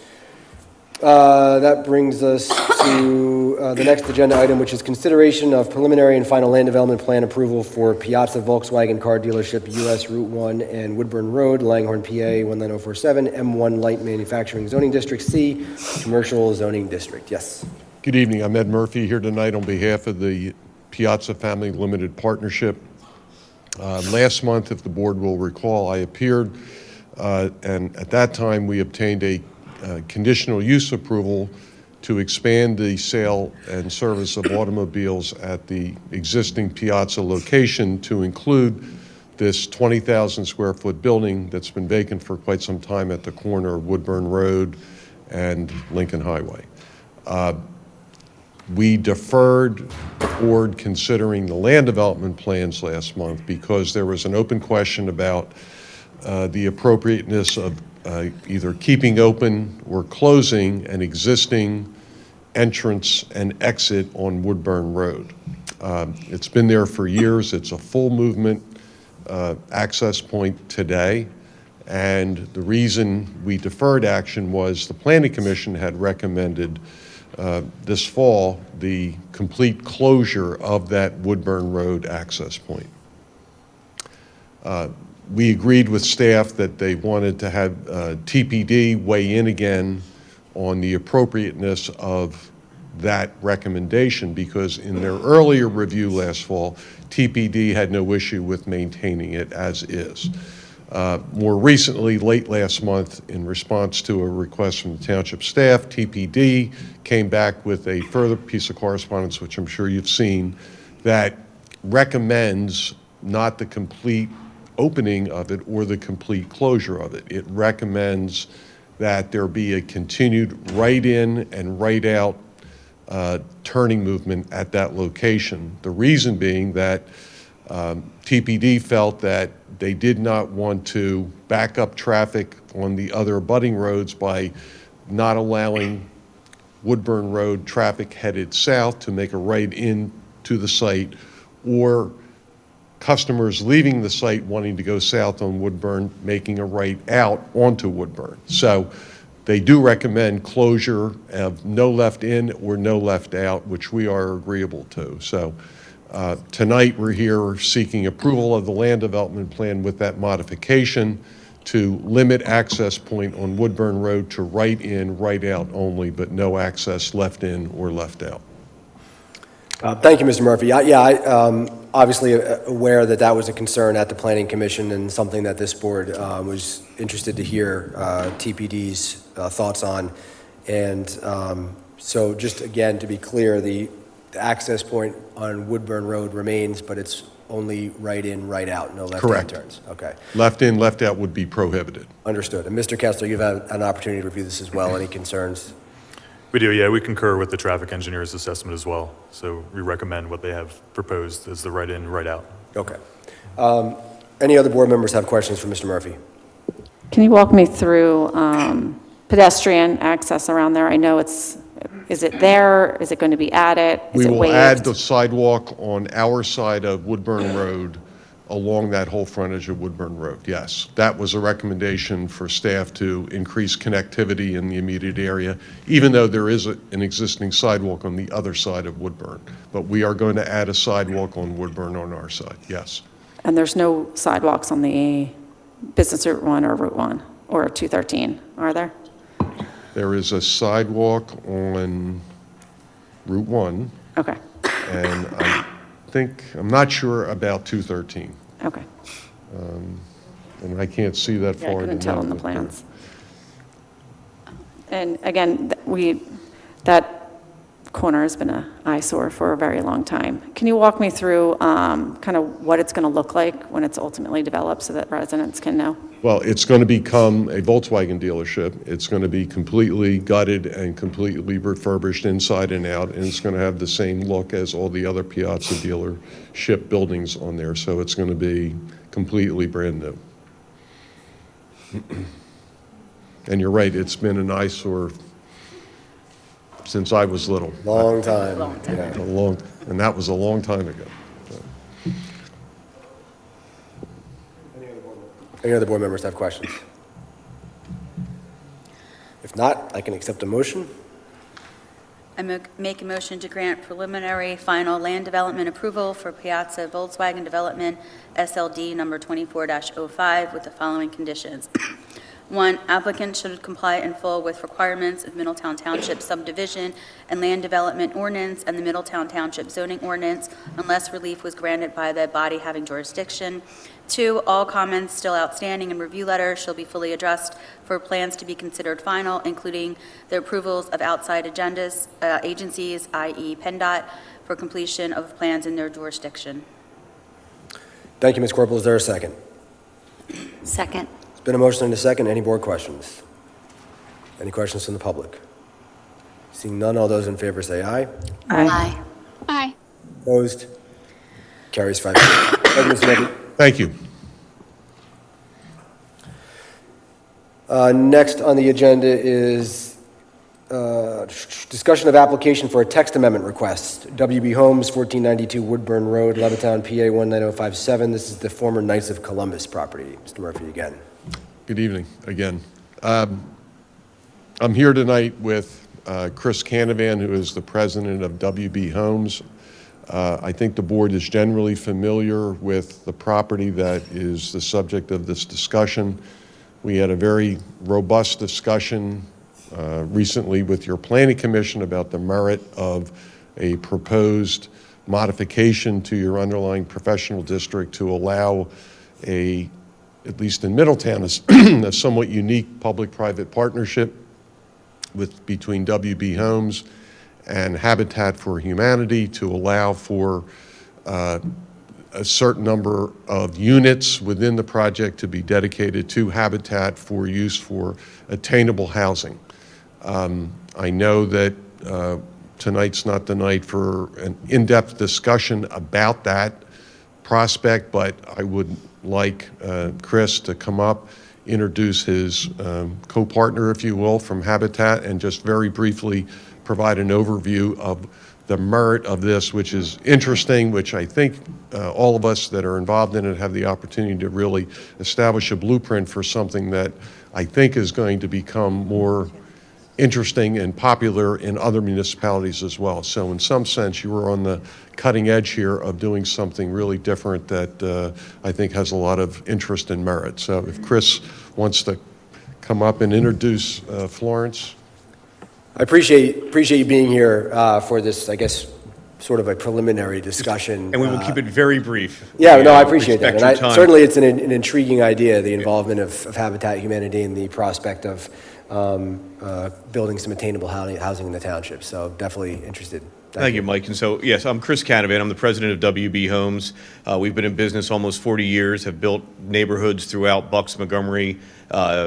That brings us to the next agenda item, which is consideration of preliminary and final land development plan approval for Piazza Volkswagen Car Dealership, US Route 1 and Woodburn Road, Langhorne, PA 19047, M1 Light Manufacturing Zoning District C, Commercial Zoning District. Yes. Good evening. I'm Ed Murphy here tonight on behalf of the Piazza Family Limited Partnership. Last month, if the board will recall, I appeared, and at that time we obtained a conditional use approval to expand the sale and service of automobiles at the existing Piazza location to include this 20,000 square foot building that's been vacant for quite some time at the corner of Woodburn Road and Lincoln Highway. We deferred the board considering the land development plans last month because there was an open question about the appropriateness of either keeping open or closing an existing entrance and exit on Woodburn Road. It's been there for years. It's a full movement access point today. And the reason we deferred action was the Planning Commission had recommended this fall the complete closure of that Woodburn Road access point. We agreed with staff that they wanted to have TPD weigh in again on the appropriateness of that recommendation because in their earlier review last fall, TPD had no issue with maintaining it as is. More recently, late last month, in response to a request from the township staff, TPD came back with a further piece of correspondence, which I'm sure you've seen, that recommends not the complete opening of it or the complete closure of it. It recommends that there be a continued right in and right out turning movement at that location. The reason being that TPD felt that they did not want to back up traffic on the other abutting roads by not allowing Woodburn Road traffic headed south to make a right in to the site, or customers leaving the site wanting to go south on Woodburn making a right out onto Woodburn. So they do recommend closure of no left in or no left out, which we are agreeable to. So tonight we're here seeking approval of the land development plan with that modification to limit access point on Woodburn Road to right in, right out only, but no access left in or left out. Thank you, Mr. Murphy. I'm obviously aware that that was a concern at the Planning Commission and something that this board was interested to hear TPD's thoughts on. And so just again, to be clear, the access point on Woodburn Road remains, but it's only right in, right out, no left-hand turns. Okay. Left in, left out would be prohibited. Understood. And Mr. Kessler, you've had an opportunity to review this as well. Any concerns? We do, yeah. We concur with the traffic engineer's assessment as well. So we recommend what they have proposed as the right in, right out. Okay. Any other board members have questions for Mr. Murphy? Can you walk me through pedestrian access around there? I know is it there? Is it going to be added? We will add the sidewalk on our side of Woodburn Road along that whole frontage of Woodburn Road, yes. That was a recommendation for staff to increase connectivity in the immediate area, even though there is an existing sidewalk on the other side of Woodburn. But we are going to add a sidewalk on Woodburn on our side, yes. And there's no sidewalks on the Business Route 1 or Route 1 or 213, are there? There is a sidewalk on Route 1. Okay, And I'm not sure about 213. okay. And I can't see that Yeah, I far. couldn't to tell know, in the but, plans. And again, that corner has been an eyesore for a very long time. Can you walk me through kind of what it's going to look like when it's ultimately developed so that residents can know? Well, it's going to become a Volkswagen dealership. It's going to be completely gutted and completely refurbished inside and out, and it's going to have the same look as all the other Piazza dealership buildings on there. So it's going to be completely brand new. And you're right, it's been an eyesore since I was little. Long time. Yeah. And that was a long time ago. Any other board members have questions? If not, I can accept a motion. I make a motion to grant preliminary final land development approval for Piazza Volkswagen Development SLD number 24-05 with the following conditions. 1, applicant should comply in full with requirements of Middletown Township subdivision and land development ordinance and the Middletown Township zoning ordinance unless relief was granted by the body having jurisdiction. 2, all comments still outstanding and review letters shall be fully addressed for plans to be considered final, including the approvals of outside agencies, i.e. PennDOT, for completion of plans in their jurisdiction. Thank you, Ms. Corporal. Is there a second? Second. It's been a motion and a second. Any board questions? Any questions from the public? Seeing none, all those in favor say aye. Aye. Aye. Opposed? Carries 5. Thank you, Mr. Murphy. Thank you. Next on the agenda is discussion of application for a text amendment request. WB Homes, 1492 Woodburn Road, Levittown, PA 19057. This is the former Knights of Columbus property. Mr. Murphy again. Good evening again. I'm here tonight with Chris Canavan, who is the president of WB Homes. I think the board is generally familiar with the property that is the subject of this discussion. We had a very robust discussion recently with your planning commission about the merit of a proposed modification to your underlying professional district to allow at least in Middletown, a somewhat unique public-private partnership between WB Homes and Habitat for Humanity to allow for a certain number of units within the project to be dedicated to Habitat for use for attainable housing. I know that tonight's not the night for an in-depth discussion about that prospect, but I would like Chris to come up, introduce his co-partner, if you will, from Habitat, and just very briefly provide an overview of the merit of this, which is interesting, which I think all of us that are involved in it have the opportunity to really establish a blueprint for something that I think is going to become more interesting and popular in other municipalities as well. So in some sense, you were on the cutting edge here of doing something really different that I think has a lot of interest and merit. So if Chris wants to come up and introduce Florence. I appreciate you being here for this, I guess, sort of a preliminary discussion. And we will keep it very brief. Yeah, no, I appreciate that. Respect your time. Certainly, it's an intriguing idea, the involvement of Habitat Humanity and the prospect of building some attainable housing in the township. So definitely interested. Thank you, Mike. And so, yes, I'm Chris Canavan. I'm the president of WB Homes. We've been in business almost 40 years, have built neighborhoods throughout Bucks, Montgomery,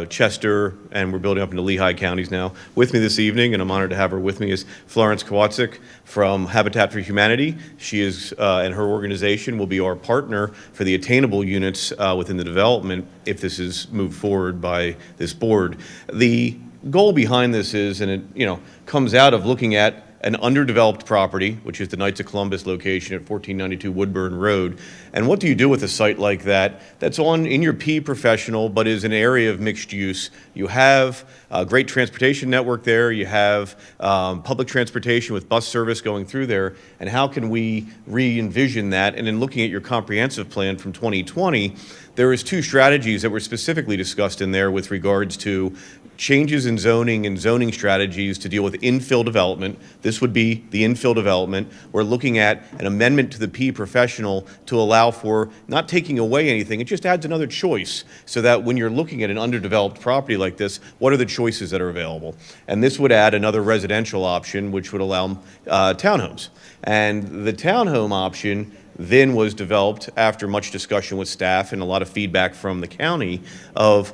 Chester, and we're building up into Lehigh counties now. With me this evening, and I'm honored to have her with me, is Florence Kowalczyk from Habitat for Humanity. She is, and her organization will be our partner for the attainable units within the development if this is moved forward by this board. The goal behind this is, and it comes out of looking at an underdeveloped property, which is the Knights of Columbus location at 1492 Woodburn Road. And what do you do with a site like that that's in your P professional but is an area of mixed use? You have a great transportation network there. You have public transportation with bus service going through there. And how can we re-envision that? And in looking at your comprehensive plan from 2020, there is 2 strategies that were specifically discussed in there with regards to changes in zoning and zoning strategies to deal with infill development. This would be the infill development. We're looking at an amendment to the P professional to allow for not taking away anything. It just adds another choice so that when you're looking at an underdeveloped property like this, what are the choices that are available? And this would add another residential option, which would allow townhomes. And the townhome option then was developed after much discussion with staff and a lot of feedback from the county of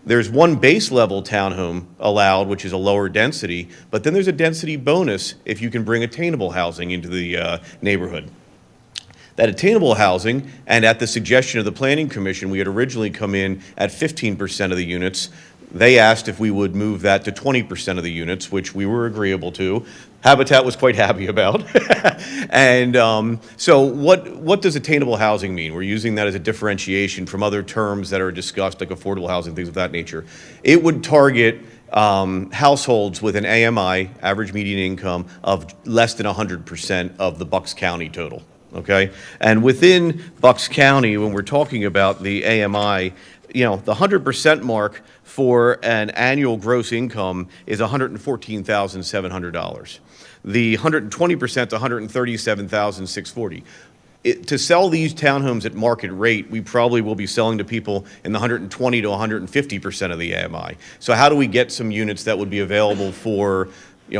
there's one base level townhome allowed, which is a lower density, but then there's a density bonus if you can bring attainable housing into the neighborhood. That attainable housing, and at the suggestion of the Planning Commission, we had originally come in at 15% of the units. They asked if we would move that to 20% of the units, which we were agreeable to. Habitat was quite happy about. And so what does attainable housing mean? We're using that as a differentiation from other terms that are discussed, like affordable housing, things of that nature. It would target households with an AMI, average median income, of less than 100% of the Bucks County total, okay? And within Bucks County, when we're talking about the AMI, the 100% mark for an annual gross income is $114,700. The 120% to $137,640. To sell these townhomes at market rate, we probably will be selling to people in the 120 to 150% of the AMI. So how do we get some units that would be available for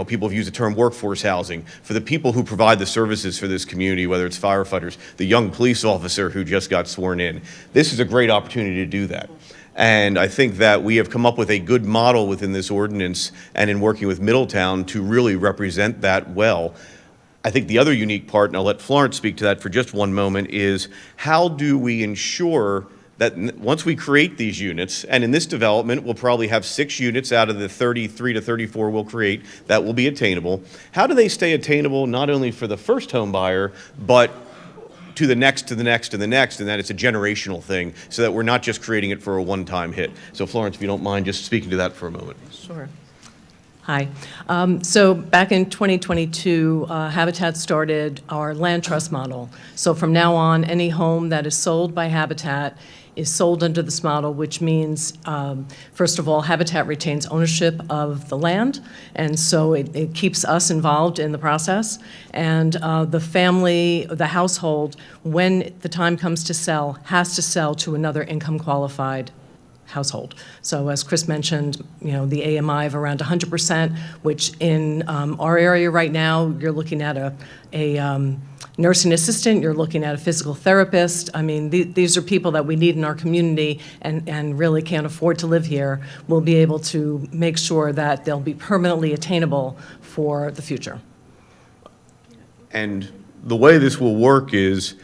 people have used the term workforce housing, for the people who provide the services for this community, whether it's firefighters, the young police officer who just got sworn in. This is a great opportunity to do that. And I think that we have come up with a good model within this ordinance and in working with Middletown to really represent that well. I think the other unique part, and I'll let Florence speak to that for just one moment, is how do we ensure that once we create these units, and in this development, we'll probably have 6 units out of the 33 to 34 we'll create that will be attainable. How do they stay attainable not only for the first home buyer, but to the next, to the next, to the next, and that it's a generational thing, so that we're not just creating it for a one-time hit. So Florence, if you don't mind just speaking to that for a moment. Sure. Hi. So back in 2022, Habitat started our land trust model. So from now on, any home that is sold by Habitat is sold under this model, which means, first of all, Habitat retains ownership of the land, and so it keeps us involved in the process. And the family, the household, when the time comes to sell, has to sell to another income-qualified household. So as Chris mentioned, the AMI of around 100%, which in our area right now, you're looking at a nursing assistant, you're looking at a physical therapist. I mean, these are people that we need in our community and really can't afford to live here. We'll be able to make sure that they'll be permanently attainable for the future. And the way this will work is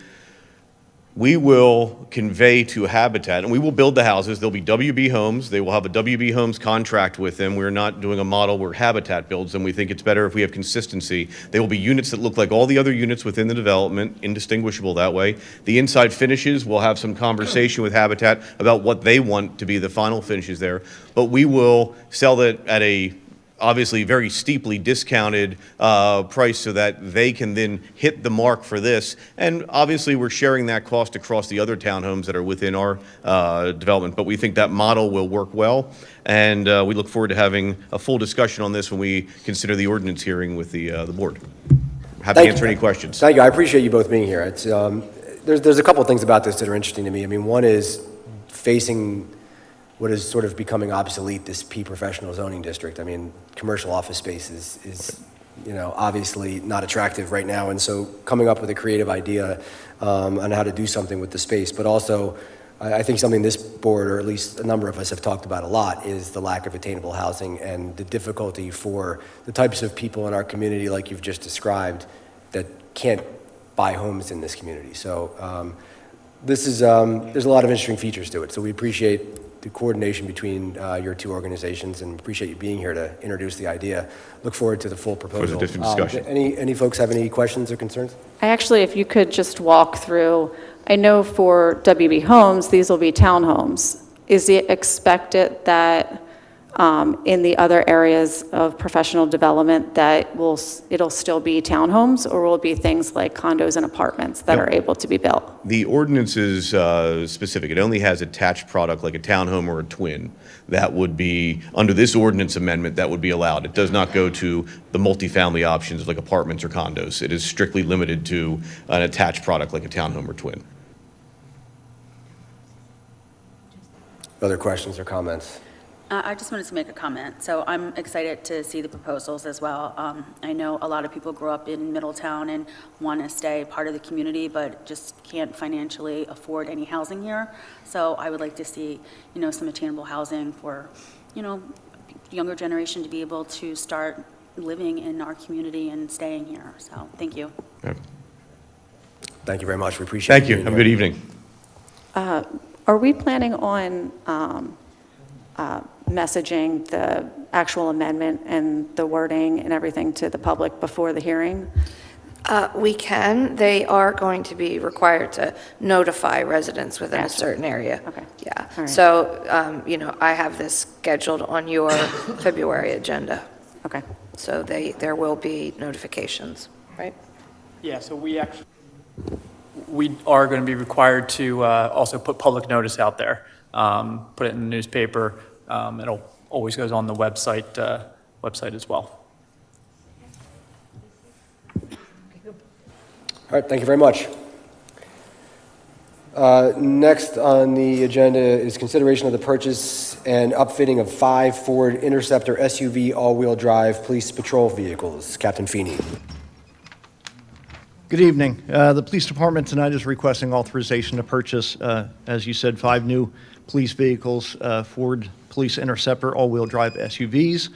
we will convey to Habitat, and we will build the houses. They'll be WB Homes. They will have a WB Homes contract with them. We're not doing a model where Habitat builds them. We think it's better if we have consistency. They will be units that look like all the other units within the development, indistinguishable that way. The inside finishes, we'll have some conversation with Habitat about what they want to be the final finishes there. But we will sell it at a obviously very steeply discounted price so that they can then hit the mark for this. And obviously we're sharing that cost across the other townhomes that are within our development. But we think that model will work well. And we look forward to having a full discussion on this when we consider the ordinance hearing with the board. Happy to answer any questions. Thank you. I appreciate you both being here. It's, there's a couple of things about this that are interesting to me. I mean, one is facing what is sort of becoming obsolete, this P professional zoning district. I mean, commercial office space is obviously not attractive right now. And so coming up with a creative idea on how to do something with the space, but also I think something this board, or at least a number of us have talked about a lot, is the lack of attainable housing and the difficulty for the types of people in our community, like you've just described, that can't buy homes in this community. So this is, there's a lot of interesting features to it. So we appreciate the coordination between your two organizations, and appreciate you being here to introduce the idea. Look forward to the full proposal. different discussion. Any folks have any questions or concerns? I actually, if you could just walk through, I know for WB Homes, these will be townhomes. Is it expected that in the other areas of professional development that it'll still be townhomes, or will it be things like condos and apartments that are able to be built? The ordinance is specific. It only has attached product like a townhome or a twin. That would be, under this ordinance amendment, that would be allowed. It does not go to the multifamily options like apartments or condos. It is strictly limited to an attached product like a townhome or twin. Other questions or comments? I just wanted to make a comment. So I'm excited to see the proposals as well. I know a lot of people grow up in Middletown and want to stay part of the community, but just can't financially afford any housing here. So I would like to see, some attainable housing for, younger generation to be able to start living in our community and staying here. So thank you. Thank you very much. We appreciate it. Thank you. Have a good evening. Are we planning on messaging the actual amendment and the wording and everything to the public before the hearing? We can. They are going to be required to notify residents within a certain area. Okay. Yeah. All right. So, I have this scheduled on your February agenda. Okay. So there will be notifications, right? Yeah, so we are going to be required to also put public notice out there, put it in the newspaper. It'll always goes on the website as well. All right, thank you very much. Next on the agenda is consideration of the purchase and upfitting of 5 Ford Interceptor SUV all-wheel drive police patrol vehicles. Captain Feeney. Good evening. The police department tonight is requesting authorization to purchase, as you said, 5 new police vehicles, Ford Police Interceptor all-wheel drive SUVs.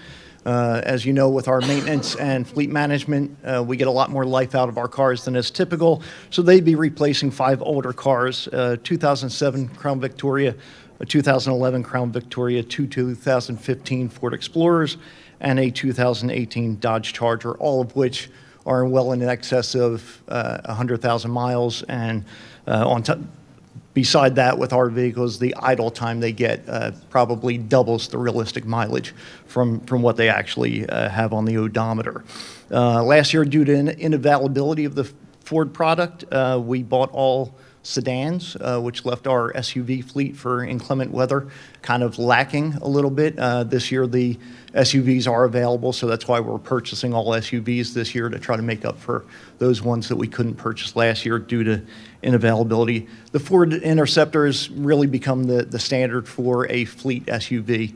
As you know, with our maintenance and fleet management, we get a lot more life out of our cars than is typical. So they'd be replacing 5 older cars, 2007 Crown Victoria, a 2011 Crown Victoria, 2 2015 Ford Explorers, and a 2018 Dodge Charger, all of which are well in excess of 100,000 miles. And beside that, with our vehicles, the idle time they get probably doubles the realistic mileage from what they actually have on the odometer. Last year, due to inavailability of the Ford product, we bought all sedans, which left our SUV fleet for inclement weather kind of lacking a little bit. This year, the SUVs are available, so that's why we're purchasing all SUVs this year to try to make up for those ones that we couldn't purchase last year due to inavailability. The Ford Interceptor has really become the standard for a fleet SUV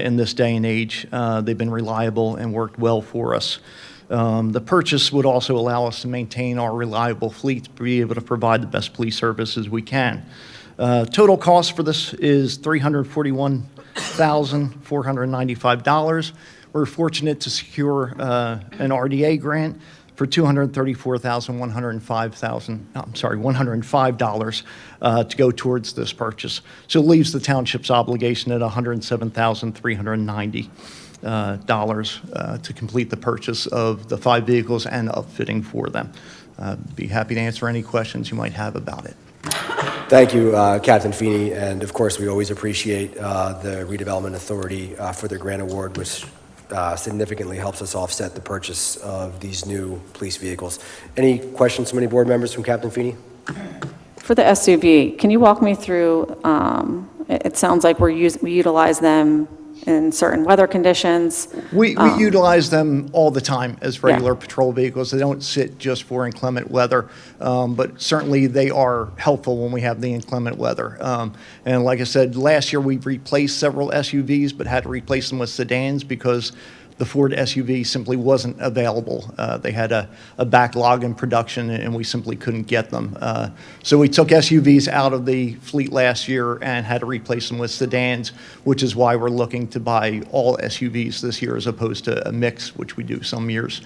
in this day and age. They've been reliable and worked well for us. The purchase would also allow us to maintain our reliable fleet to be able to provide the best police services we can. Total cost for this is $341,495. We're fortunate to secure an RDA grant for $105 to go towards this purchase. So it leaves the township's obligation at $107,390 to complete the purchase of the 5 vehicles and upfitting for them. Be happy to answer any questions you might have about it. Thank you, Captain Feeney, and of course, we always appreciate the Redevelopment Authority for their grant award, which significantly helps us offset the purchase of these new police vehicles. Any questions from any board members from Captain Feeney? For the SUV, can you walk me through, it sounds like we utilize them in certain weather conditions. We utilize them all the time as regular patrol vehicles. They don't sit just for inclement weather, but certainly they are helpful when we have the inclement weather. And like I said, last year we replaced several SUVs, but had to replace them with sedans because the Ford SUV simply wasn't available. They had a backlog in production, and we simply couldn't get them. So we took SUVs out of the fleet last year and had to replace them with sedans, which is why we're looking to buy all SUVs this year as opposed to a mix, which we do some years,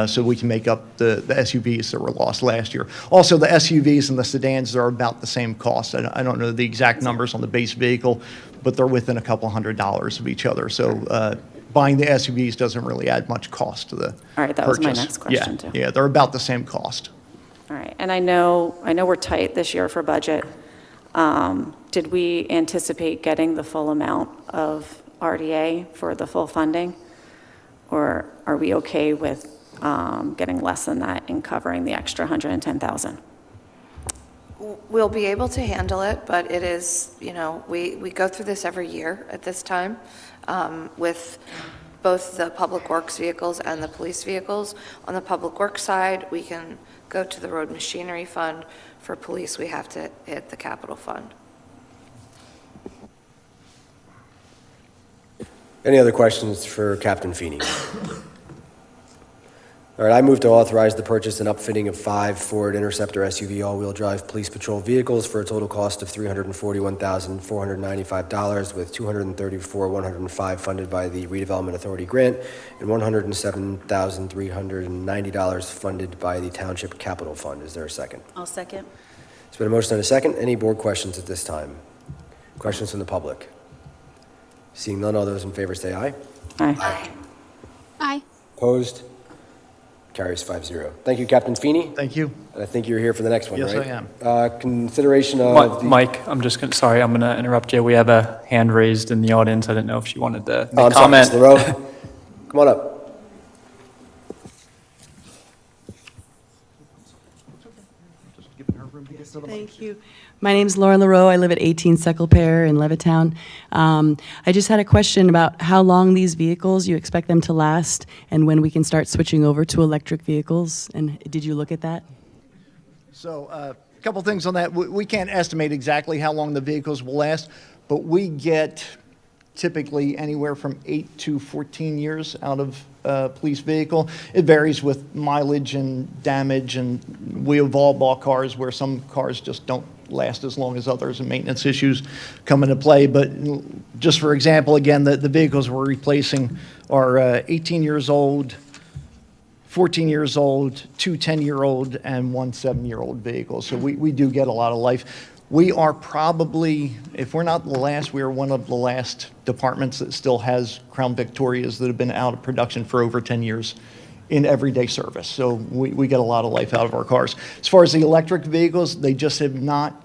so we can make up the SUVs that were lost last year. Also, the SUVs and the sedans are about the same cost. I don't know the exact numbers on the base vehicle, but they're within a couple $100s of each other. So buying the SUVs doesn't really add much cost to the All right, that was my next question, too. Yeah, they're about the same cost. All right, and I know we're tight this year for budget. Did we anticipate getting the full amount of RDA for the full funding? Or are we okay with getting less than that and covering the extra $110,000? We'll be able to handle it, but it is, we go through this every year at this time with both the public works vehicles and the police vehicles. On the public works side, we can go to the road machinery fund. For police, we have to hit the capital fund. Any other questions for Captain Feeney? All right, I move to authorize the purchase and upfitting of 5 Ford Interceptor SUV all-wheel drive police patrol vehicles for a total cost of $341,495, with $234,105 funded by the Redevelopment Authority grant and $107,390 funded by the Township Capital Fund. Is there a second? I'll second. There's been a motion and a second. Any board questions at this time? Questions from the public? Seeing none, all those in favor say aye. Aye. Aye. Opposed? Carries 5-0. Thank you, Captain Feeney. Thank you. And I think you're here for the next one, Yes, right? I am. Consideration of Mike, I'm going to interrupt you. We have a hand raised in the audience. I didn't know if you wanted to make I'm comment. sorry, Ms. LaRoe. Come on up. Thank you. My name's Lauren LaRoe. I live at 18 Seckle Pear in Levittown. I just had a question about how long these vehicles, you expect them to last, and when we can start switching over to electric vehicles, and did you look at that? So a couple things on that. We can't estimate exactly how long the vehicles will last, but we get typically anywhere from 8 to 14 years out of a police vehicle. It varies with mileage and damage, and we have all bought cars where some cars just don't last as long as others, and maintenance issues come into play. But just for example, again, the vehicles we're replacing are 18 years old, 14 years old, 2 10-year-old, and 1 7-year-old vehicle. So we do get a lot of life. We are probably, if we're not the last, we are one of the last departments that still has Crown Victorias that have been out of production for over 10 years in everyday service. So we get a lot of life out of our cars. As far as the electric vehicles, they just have not,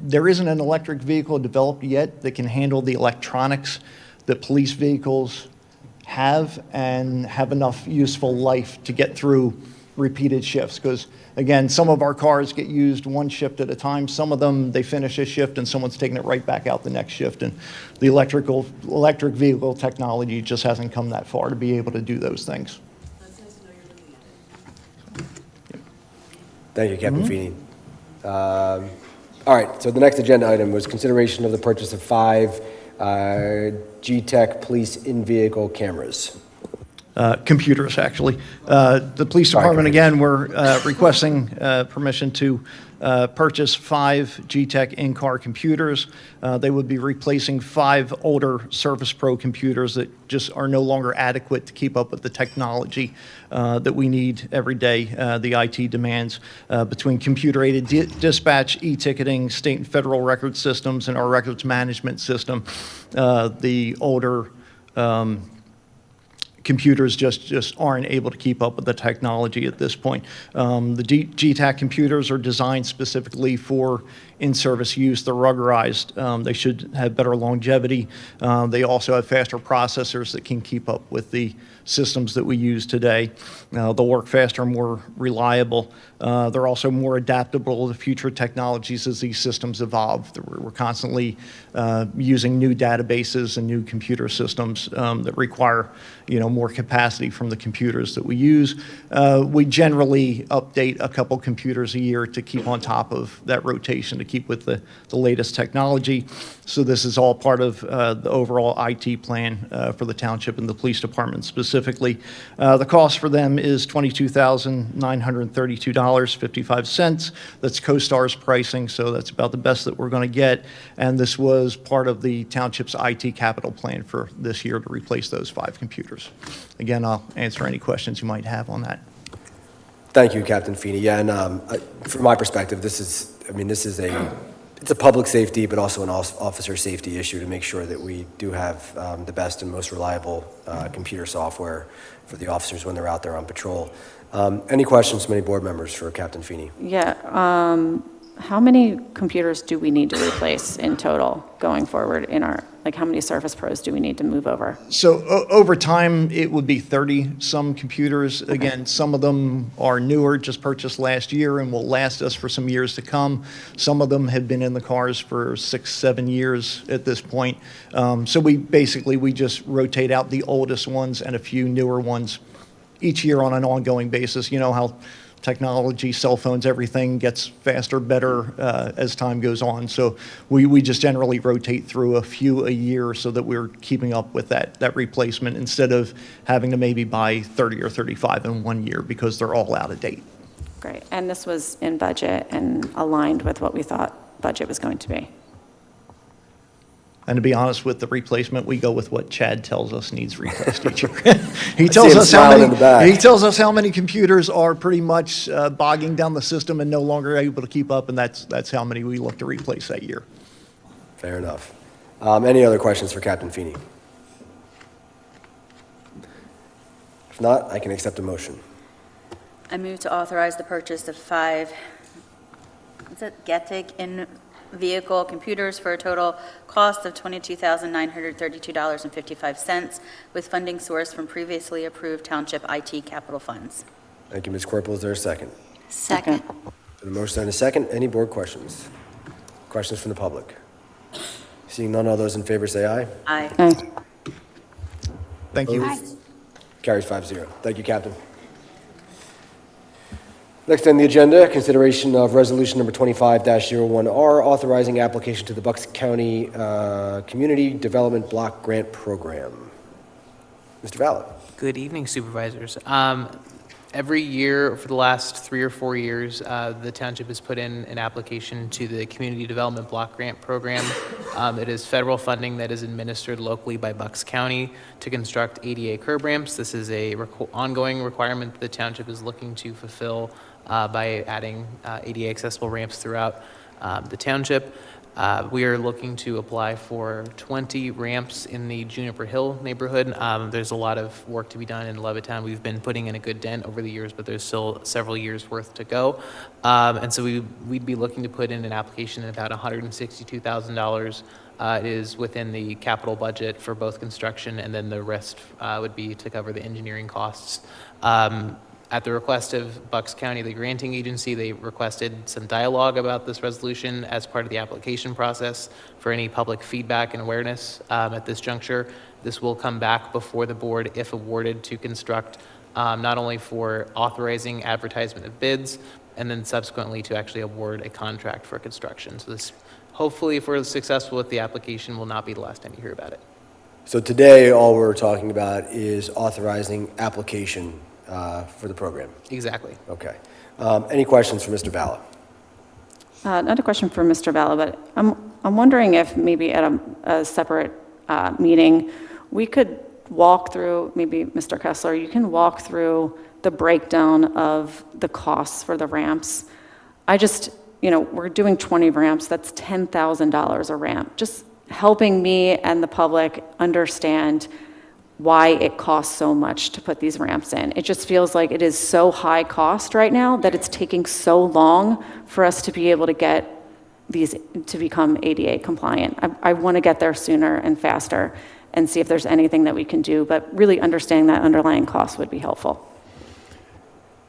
there isn't an electric vehicle developed yet that can handle the electronics that police vehicles have and have enough useful life to get through repeated shifts. Because again, some of our cars get used one shift at a time. Some of them, they finish a shift and someone's taking it right back out the next shift. And the electric vehicle technology just hasn't come that far to be able to do those things. Thank you, Captain Feeney. All right, so the next agenda item was consideration of the purchase of 5 G-Tech police in-vehicle cameras. Computers, actually. The police department, again, we're requesting permission to purchase 5 G-Tech in-car computers. They would be replacing 5 older Service Pro computers that just are no longer adequate to keep up with the technology that we need every day, the IT demands between computer-aided dispatch, e-ticketing, state and federal record systems, and our records management system. The older computers just aren't able to keep up with the technology at this point. The GTAC computers are designed specifically for in-service use. They're ruggerized. They should have better longevity. They also have faster processors that can keep up with the systems that we use today. They'll work faster, more reliable. They're also more adaptable to future technologies as these systems evolve. We're constantly using new databases and new computer systems that require, more capacity from the computers that we use. We generally update a couple computers a year to keep on top of that rotation, to keep with the latest technology. So this is all part of the overall IT plan for the township and the police department specifically. The cost for them is $22,932.55. That's CoStar's pricing, so that's about the best that we're going to get. And this was part of the township's IT capital plan for this year to replace those 5 computers. Again, I'll answer any questions you might have on that. Thank you, Captain Feeney. Yeah, and from my perspective, this is a it's a public safety, but also an officer safety issue to make sure that we do have the best and most reliable computer software for the officers when they're out there on patrol. Any questions from any board members for Captain Feeney? Yeah, how many computers do we need to replace in total going forward in our, like how many Surface Pros do we need to move over? So over time, it would be 30-some computers. Again, some of them are newer, just purchased last year and will last us for some years to come. Some of them have been in the cars for 6, 7 years at this point. So we just rotate out the oldest ones and a few newer ones each year on an ongoing basis. You know how technology, cell phones, everything gets faster, better as time goes on. So we just generally rotate through a few a year so that we're keeping up with that replacement instead of having to maybe buy 30 or 35 in 1 year because they're all out of date. Great, and this was in budget and aligned with what we thought budget was going to be. And to be honest with the replacement, we go with what Chad tells us needs replaced each year. He tells us how many computers are pretty much bogging down the system and no longer able to keep up, and that's how many we look to replace that year. Fair enough. Any other questions for Captain Feeney? If not, I can accept a motion. I move to authorize the purchase of 5, Getig in-vehicle computers for a total cost of $22,932.55 with funding source from previously approved township IT capital funds. Thank you, Ms. Corporal. Is there a second? Second. A motion and a second. Any board questions? Questions from the public? Seeing none, all those in favor say aye. Aye. Thank you. Carries 5-0. Thank you, Captain. Next on the agenda, consideration of resolution number 25-01R, authorizing application to the Bucks County Community Development Block Grant Program. Mr. Valla. Good evening, Supervisors. Every year for the last 3 or 4 years, the township has put in an application to the Community Development Block Grant Program. It is federal funding that is administered locally by Bucks County to construct ADA curb ramps. This is a ongoing requirement that the township is looking to fulfill by adding ADA accessible ramps throughout the township. We are looking to apply for 20 ramps in the Juniper Hill neighborhood. There's a lot of work to be done in Levittown. We've been putting in a good dent over the years, but there's still several years worth to go. And so we'd be looking to put in an application at about $162,000. It is within the capital budget for both construction, and then the rest would be to cover the engineering costs. At the request of Bucks County, the granting agency, they requested some dialogue about this resolution as part of the application process for any public feedback and awareness at this juncture. This will come back before the board if awarded to construct, not only for authorizing advertisement of bids, and then subsequently to actually award a contract for construction. So this, hopefully, if we're successful with the application, will not be the last time you hear about it. So today, all we're talking about is authorizing application for the program. Exactly. Okay. Any questions for Mr. Valla? Not a question for Mr. Valla, but I'm wondering if maybe at a separate meeting, we could walk through, maybe Mr. Kessler, you can walk through the breakdown of the costs for the ramps. We're doing 20 ramps, that's $10,000 a ramp. Just helping me and the public understand why it costs so much to put these ramps in. It just feels like it is so high cost right now that it's taking so long for us to be able to get these to become ADA compliant. I want to get there sooner and faster and see if there's anything that we can do, but really understanding that underlying cost would be helpful.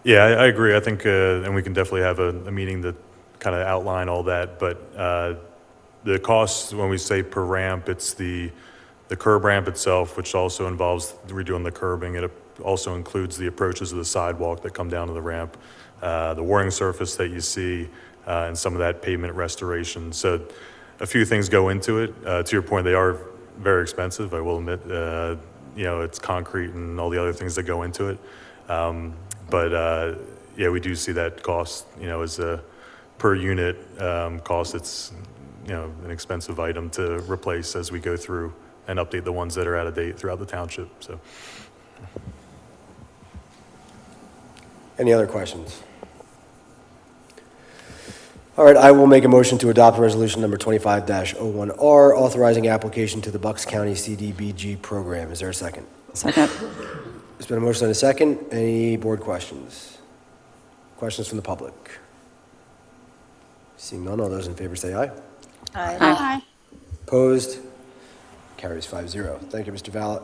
Yeah, I agree. I think, and we can definitely have a meeting to kind of outline all that, but the costs, when we say per ramp, it's the curb ramp itself, which also involves redoing the curbing. It also includes the approaches of the sidewalk that come down to the ramp, the working surface that you see, and some of that pavement restoration. So a few things go into it. To your point, they are very expensive, I will admit. It's concrete and all the other things that go into it. But we do see that cost, as a per unit cost. It's, an expensive item to replace as we go through and update the ones that are out of date throughout the township. So, any other questions? All right, I will make a motion to adopt resolution number 25-01R, authorizing application to the Bucks County CDBG program. Is there a second? Second. There's been a motion and a second. Any board questions? Questions from the public? Seeing none, all those in favor say aye. Aye. Opposed? Carries 5-0. Thank you, Mr. Vallet.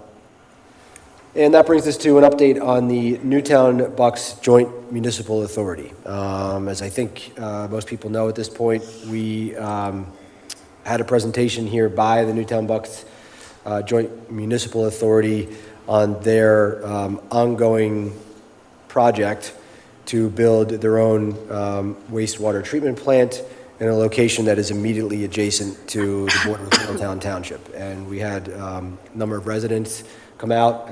And that brings us to an update on the Newtown Bucks Joint Municipal Authority. As I think most people know at this point, we had a presentation here by the Newtown Bucks Joint Municipal Authority on their ongoing project to build their own wastewater treatment plant in a location that is immediately adjacent to the border of Middletown Township. And we had a number of residents come out,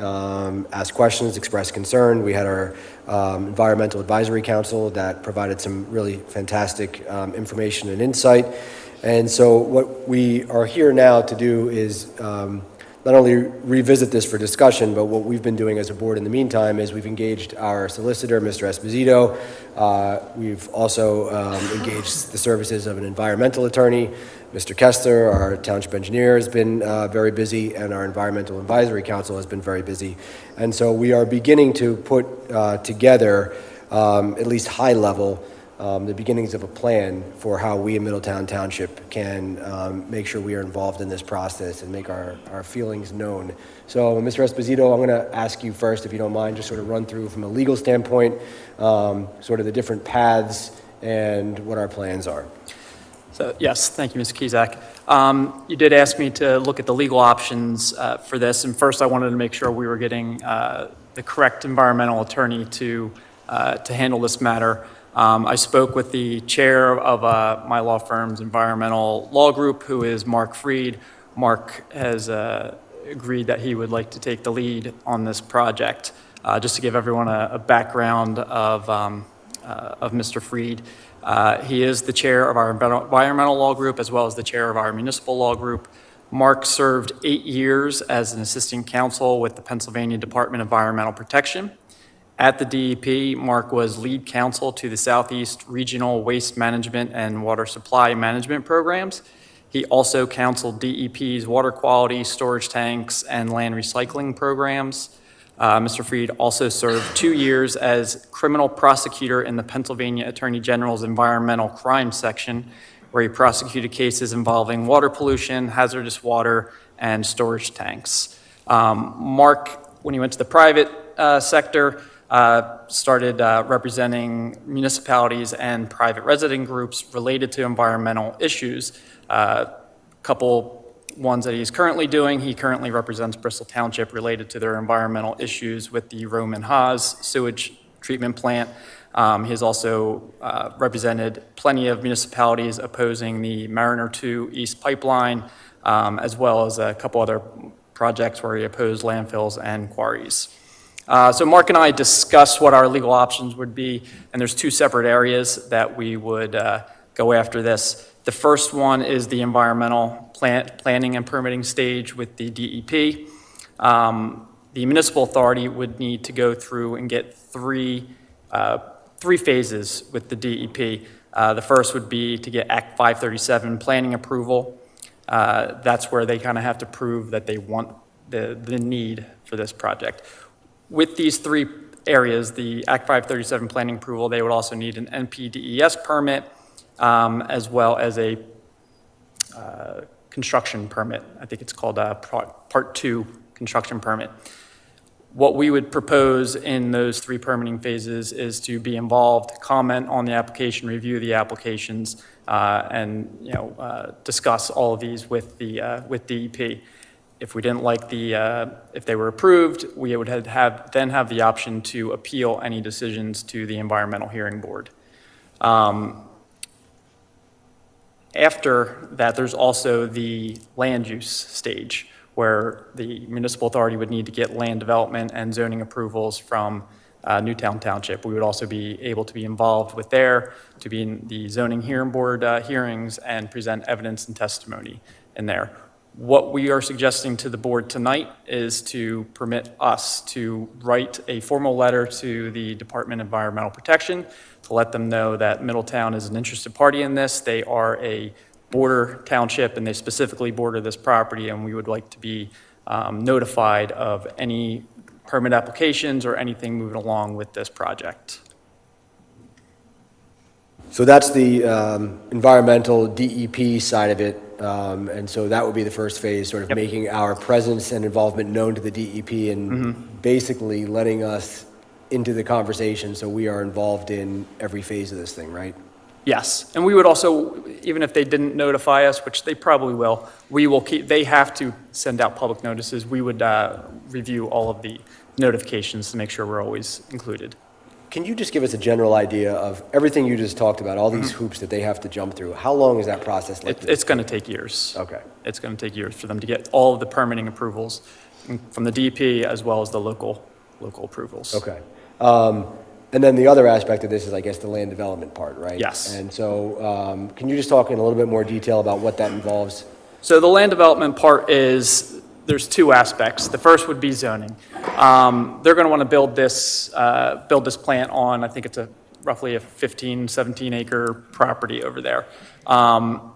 ask questions, express concern. We had our Environmental Advisory Council that provided some really fantastic information and insight. And so what we are here now to do is not only revisit this for discussion, but what we've been doing as a board in the meantime is we've engaged our solicitor, Mr. Esposito. We've also engaged the services of an environmental attorney. Mr. Kessler, our township engineer, has been very busy, and our Environmental Advisory Council has been very busy. And so we are beginning to put together, at least high level, the beginnings of a plan for how we in Middletown Township can make sure we are involved in this process and make our feelings known. So, Mr. Esposito, I'm going to ask you first, if you don't mind, just sort of run through from a legal standpoint, sort of the different paths and what our plans are. So, yes, thank you, Mr. Kizak. You did ask me to look at the legal options for this, and first I wanted to make sure we were getting the correct environmental attorney to handle this matter. I spoke with the chair of my law firm's environmental law group, who is Mark Freed. Mark has agreed that he would like to take the lead on this project. Just to give everyone a background of Mr. Freed, he is the chair of our environmental law group as well as the chair of our municipal law group. Mark served 8 years as an assistant counsel with the Pennsylvania Department of Environmental Protection. At the DEP, Mark was lead counsel to the Southeast Regional Waste Management and Water Supply Management Programs. He also counseled DEP's water quality, storage tanks, and land recycling programs. Mr. Freed also served 2 years as criminal prosecutor in the Pennsylvania Attorney General's Environmental Crime Section, where he prosecuted cases involving water pollution, hazardous water, and storage tanks. Mark, when he went to the private sector, started representing municipalities and private resident groups related to environmental issues. Couple ones that he's currently doing, he currently represents Bristol Township related to their environmental issues with the Roman Haas sewage treatment plant. He has also represented plenty of municipalities opposing the Mariner 2 East Pipeline, as well as a couple other projects where he opposed landfills and quarries. So Mark and I discussed what our legal options would be, and there's two separate areas that we would go after this. The first one is the environmental planning and permitting stage with the DEP. The municipal authority would need to go through and get three phases with the DEP. The first would be to get Act 537 planning approval. That's where they kind of have to prove that they want the need for this project. With these three areas, the Act 537 planning approval, they would also need an NPDES permit, as well as a construction permit. I think it's called a Part 2 construction permit. What we would propose in those three permitting phases is to be involved, comment on the application, review the applications, and discuss all of these with DEP. If we didn't like if they were approved, we would then have the option to appeal any decisions to the Environmental Hearing Board. After that, there's also the land use stage, where the municipal authority would need to get land development and zoning approvals from Newtown Township. We would also be able to be involved with to be in the zoning hearing board hearings and present evidence and testimony in there. What we are suggesting to the board tonight is to permit us to write a formal letter to the Department of Environmental Protection to let them know that Middletown is an interested party in this. They are a border township, and they specifically border this property, and we would like to be notified of any permit applications or anything moving along with this project. So that's the environmental DEP side of it, and so that would be the first phase, sort of making our presence and involvement known to the DEP and basically letting us into the conversation so we are involved in every phase of this thing, right? Yes, and we would also, even if they didn't notify us, which they probably will, we will keep, they have to send out public notices. We would review all of the notifications to make sure we're always included. Can you just give us a general idea of everything you just talked about, all these hoops that they have to jump through? How long is that process like? It's going to take years. Okay. It's going to take years for them to get all of the permitting approvals from the DEP as well as the local approvals. Okay. And then the other aspect of this is, I guess, the land development part, right? Yes. And so can you just talk in a little bit more detail about what that involves? So the land development part is, there's two aspects. The first would be zoning. They're going to want to build this plant on, I think it's roughly a 15, 17 acre property over there. Don't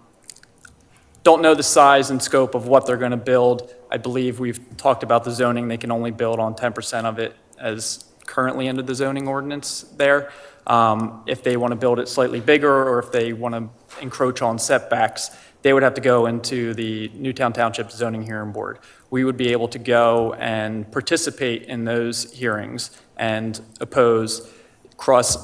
know the size and scope of what they're going to build. I believe we've talked about the zoning. They can only build on 10% of it as currently under the zoning ordinance there. If they want to build it slightly bigger, or if they want to encroach on setbacks, they would have to go into the Middletown Township Zoning Hearing Board. We would be able to go and participate in those hearings and oppose,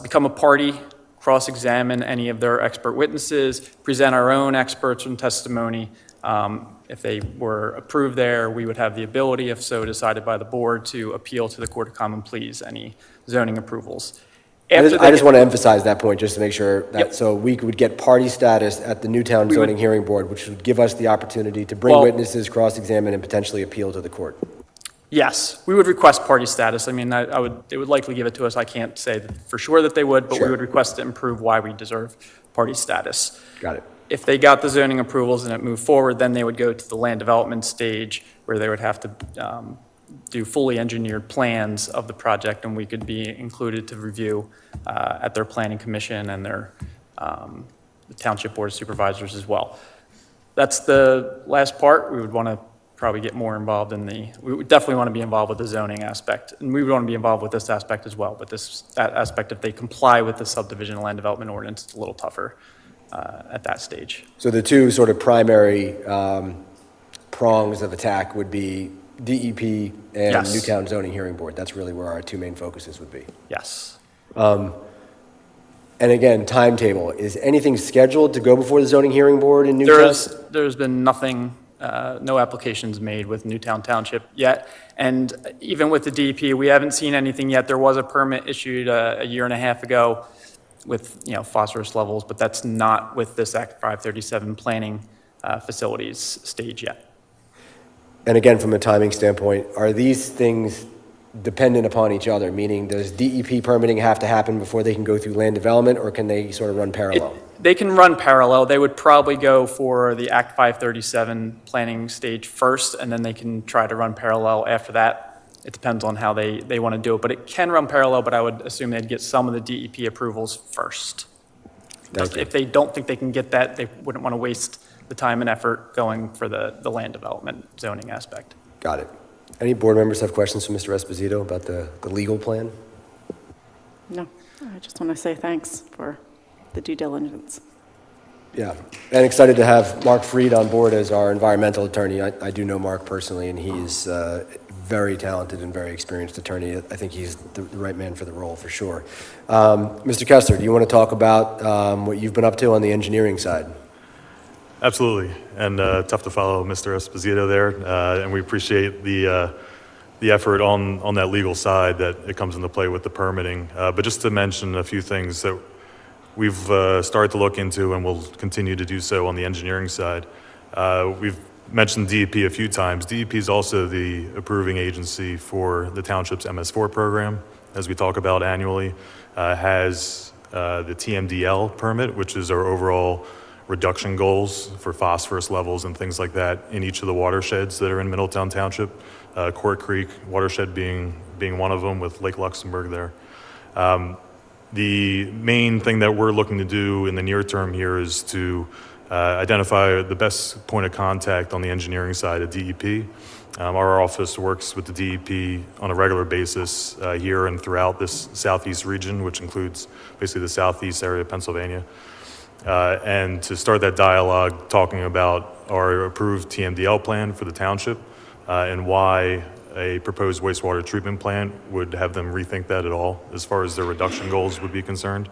become a party, cross-examine any of their expert witnesses, present our own experts and testimony. If they were approved there, we would have the ability, if so decided by the board, to appeal to the Court of Common Pleas any zoning approvals. I just want to emphasize that point just to make sure that so we would get party status at the Newtown Zoning Hearing Board, which would give us the opportunity to bring witnesses, cross-examine, and potentially appeal to the court. Yes, we would request party status. I mean, they would likely give it to us. I can't say for sure that they would, but we would request to improve why we deserve party status. Got it. If they got the zoning approvals and it moved forward, then they would go to the land development stage where they would have to do fully engineered plans of the project, and we could be included to review at their planning commission and their the Township Board of Supervisors as well. That's the last part. We would want to probably get more involved we would definitely want to be involved with the zoning aspect, and we would want to be involved with this aspect as well. But that aspect, if they comply with the subdivision and land development ordinance, it's a little tougher at that stage. So the two sort of primary prongs of attack would be DEP and Yes. Newtown Zoning Hearing Board. That's really where our two main focuses would be. Yes. And again, timetable. Is anything scheduled to go before the Zoning Hearing Board in Newtown? There's been nothing, no applications made with Middletown Township yet. And even with the DEP, we haven't seen anything yet. There was a permit issued a year and a half ago with, phosphorus levels, but that's not with this Act 537 planning facilities stage yet. And again, from a timing standpoint, are these things dependent upon each other? Meaning, does DEP permitting have to happen before they can go through land development, or can they sort of run parallel? They can run parallel. They would probably go for the Act 537 planning stage first, and then they can try to run parallel after that. It depends on how they want to do it. But it can run parallel, but I would assume they'd get some of the DEP approvals first. If they don't think they can get that, they wouldn't want to waste the time and effort going for the land development zoning aspect. Got it. Any board members have questions for Mr. Esposito about the legal plan? No, I just want to say thanks for the due diligence. Yeah, and excited to have Mark Freed on board as our environmental attorney. I do know Mark personally, and he's a very talented and very experienced attorney. I think he's the right man for the role, for sure. Mr. Kessler, do you want to talk about what you've been up to on the engineering side? Absolutely, and tough to follow Mr. Esposito there, and we appreciate the effort on that legal side that it comes into play with the permitting. But just to mention a few things that we've started to look into and will continue to do so on the engineering side. We've mentioned DEP a few times. DEP is also the approving agency for the township's MS4 program, as we talk about annually. Has the TMDL permit, which is our overall reduction goals for phosphorus levels and things like that in each of the watersheds that are in Middletown Township. Court Creek watershed being one of them, with Lake Luxembourg there. The main thing that we're looking to do in the near term here is to identify the best point of contact on the engineering side at DEP. Our office works with the DEP on a regular basis here and throughout this southeast region, which includes basically the southeast area of Pennsylvania. And to start that dialogue, talking about our approved TMDL plan for the township and why a proposed wastewater treatment plant would have them rethink that at all as far as their reduction goals would be concerned.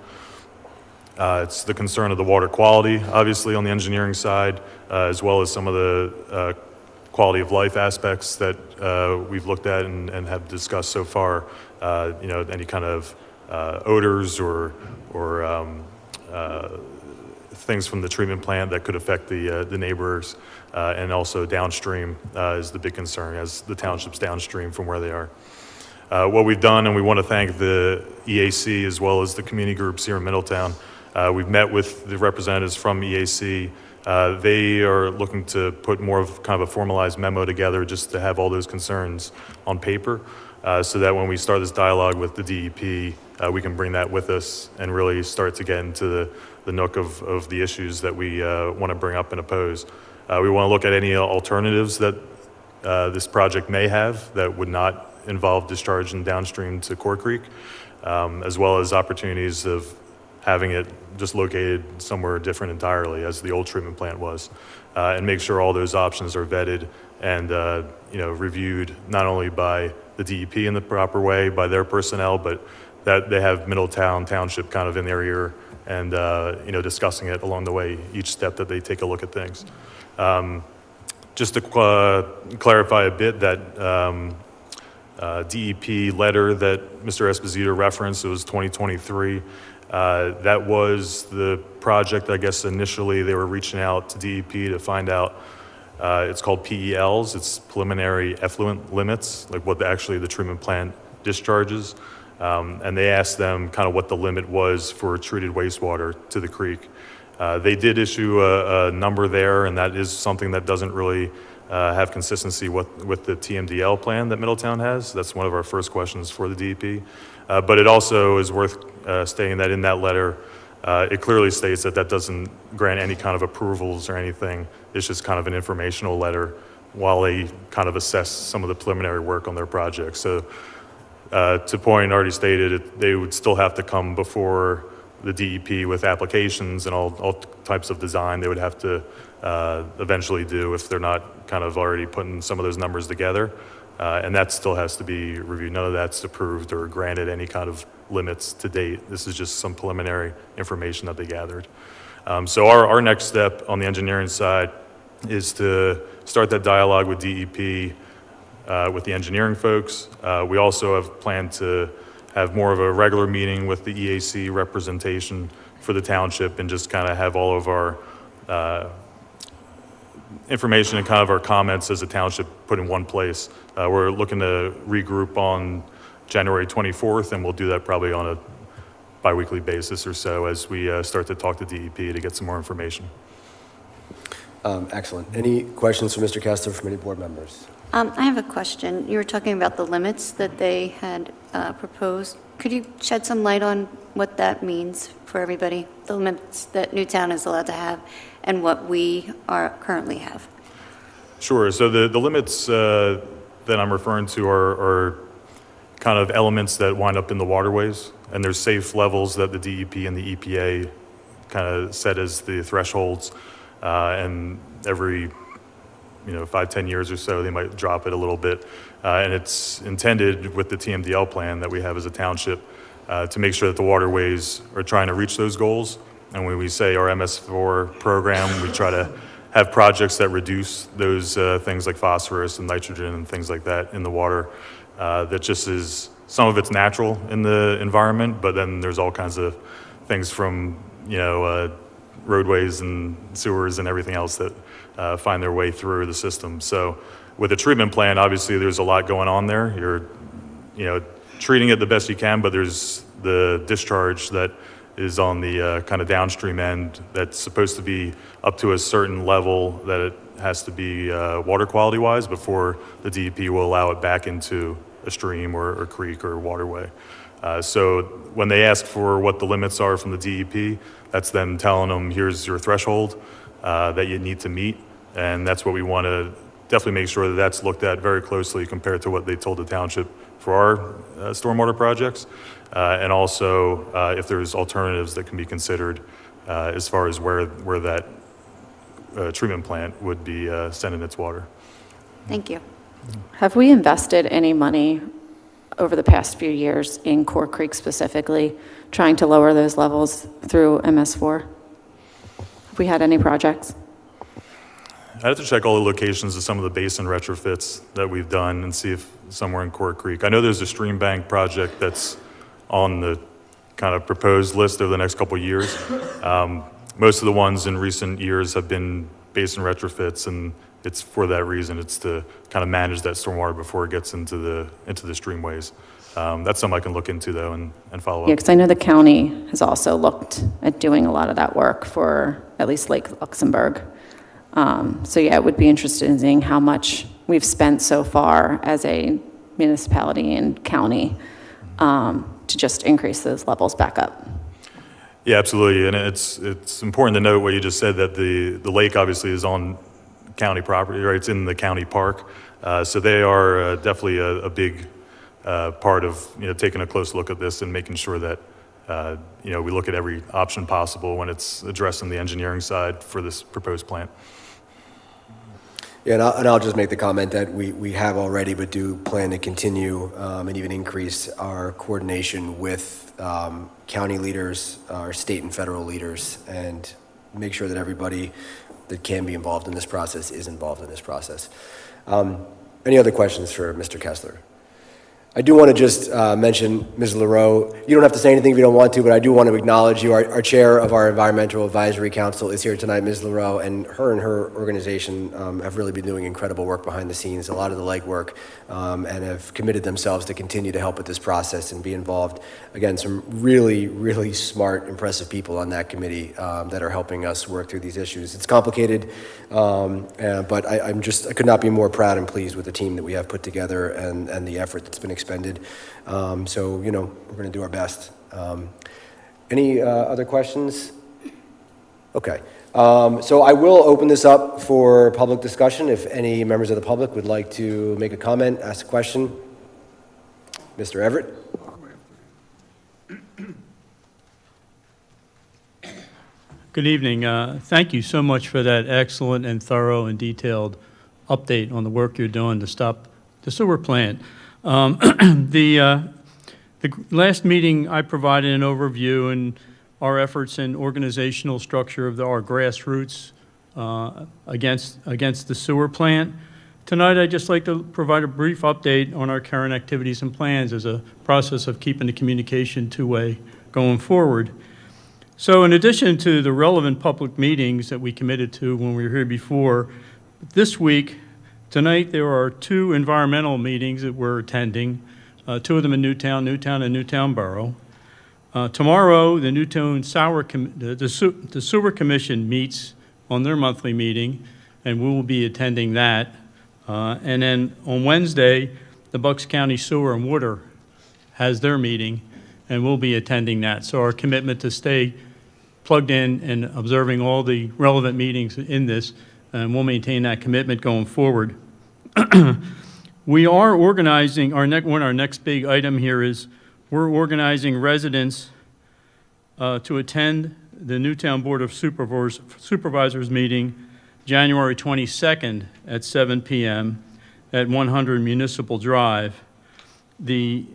It's the concern of the water quality, obviously, on the engineering side, as well as some of the quality of life aspects that we've looked at and have discussed so far. Any kind of odors or things from the treatment plant that could affect the neighbors, and also downstream is the big concern as the township's downstream from where they are. What we've done, and we want to thank the EAC as well as the community groups here in Middletown. We've met with the representatives from EAC. They are looking to put more of kind of a formalized memo together just to have all those concerns on paper, so that when we start this dialogue with the DEP, we can bring that with us and really start to get into the nook of the issues that we want to bring up and oppose. We want to look at any alternatives that this project may have that would not involve discharge and downstream to Court Creek, as well as opportunities of having it just located somewhere different entirely as the old treatment plant was, and make sure all those options are vetted and reviewed not only by the DEP in the proper way, by their personnel, but that they have Middletown Township kind of in their ear and discussing it along the way, each step that they take a look at things. Just to clarify a bit, that DEP letter that Mr. Esposito referenced, it was 2023. That was the project, I guess initially they were reaching out to DEP to find out, it's called PELs, it's preliminary effluent limits, like what actually the treatment plant discharges. And they asked them kind of what the limit was for treated wastewater to the creek. They did issue a number there, and that is something that doesn't really have consistency with the TMDL plan that Middletown has. That's one of our first questions for the DEP. But it also is worth stating that in that letter, it clearly states that that doesn't grant any kind of approvals or anything. It's just kind of an informational letter while they kind of assess some of the preliminary work on their project. So to point already stated, they would still have to come before the DEP with applications and all types of design they would have to eventually do if they're not kind of already putting some of those numbers together. And that still has to be reviewed. None of that's approved or granted any kind of limits to date. This is just some preliminary information that they gathered. So our next step on the engineering side is to start that dialogue with DEP, with the engineering folks. We also have planned to have more of a regular meeting with the EAC representation for the township and just kind of have all of our information and kind of our comments as a township put in one place. We're looking to regroup on January 24th, and we'll do that probably on a biweekly basis or so as we start to talk to DEP to get some more information. Excellent. Any questions for Mr. Kessler from any board members? I have a question. You were talking about the limits that they had proposed. Could you shed some light on what that means for everybody? The limits that Newtown is allowed to have and what we currently have? Sure. So the limits that I'm referring to are kind of elements that wind up in the waterways, and there's safe levels that the DEP and the EPA kind of set as the thresholds, and every 5-10 years or so, they might drop it a little bit. And it's intended with the TMDL plan that we have as a township to make sure that the waterways are trying to reach those goals. And when we say our MS4 program, we try to have projects that reduce those things like phosphorus and nitrogen and things like that in the water. That just is, some of it's natural in the environment, but then there's all kinds of things from, roadways and sewers and everything else that find their way through the system. So with a treatment plant, obviously there's a lot going on there. You're, treating it the best you can, but there's the discharge that is on the kind of downstream end that's supposed to be up to a certain level that it has to be water quality wise before the DEP will allow it back into a stream or creek or waterway. So when they ask for what the limits are from the DEP, that's them telling them, here's your threshold that you need to meet. And that's what we want to definitely make sure that that's looked at very closely compared to what they told the township for our stormwater projects. And also if there's alternatives that can be considered as far as where that treatment plant would be sending its water. Thank you. Have we invested any money over the past few years in Core Creek specifically, trying to lower those levels through MS4? Have we had any projects? I'd have to check all the locations of some of the basin retrofits that we've done and see if somewhere in Core Creek. I know there's a stream bank project that's on the kind of proposed list over the next couple of years. Most of the ones in recent years have been basin retrofits, and it's for that reason. It's to kind of manage that stormwater before it gets into the streamways. That's something I can look into though and follow Yeah, up. because I know the county has also looked at doing a lot of that work for at least Lake Luxembourg. So yeah, I would be interested in seeing how much we've spent so far as a municipality and county to just increase those levels back up. Yeah, absolutely. And it's important to note what you just said, that the lake obviously is on county property, right? It's in the county park. So they are definitely a big part of, taking a close look at this and making sure that, we look at every option possible when it's addressing the engineering side for this proposed plant. Yeah, and I'll just make the comment that we have already, but do plan to continue and even increase our coordination with county leaders, our state and federal leaders, and make sure that everybody that can be involved in this process is involved in this process. Any other questions for Mr. Kessler? I do want to just mention, Ms. LaRoe, you don't have to say anything if you don't want to, but I do want to acknowledge you. Our chair of our Environmental Advisory Council is here tonight, Ms. LaRoe, and her organization have really been doing incredible work behind the scenes, a lot of the legwork, and have committed themselves to continue to help with this process and be involved. Again, some really, really smart, impressive people on that committee that are helping us work through these issues. It's complicated, but I could not be more proud and pleased with the team that we have put together and the effort that's been expended. So, we're going to do our best. Any other questions? Okay. So I will open this up for public discussion. If any members of the public would like to make a comment, ask a question. Mr. Everett? Good evening. Thank you so much for that excellent and thorough and detailed update on the work you're doing to stop the sewer plant. The last meeting, I provided an overview and our efforts and organizational structure of our grassroots against the sewer plant. Tonight, I'd just like to provide a brief update on our current activities and plans as a process of keeping the communication two-way going forward. So in addition to the relevant public meetings that we committed to when we were here before, this week, tonight, there are 2 environmental meetings that we're attending, 2 of them in Newtown and Newtown Borough. Tomorrow, the Newtown the Sewer Commission meets on their monthly meeting, and we will be attending that. And then on Wednesday, the Bucks County Sewer and Water has their meeting, and we'll be attending that. So our commitment to stay plugged in and observing all the relevant meetings in this, and we'll maintain that commitment going forward. We are organizing, our next big item here is we're organizing residents to attend the Newtown Board of Supervisors meeting January 22nd at 7 p.m. at 100 Municipal Drive. We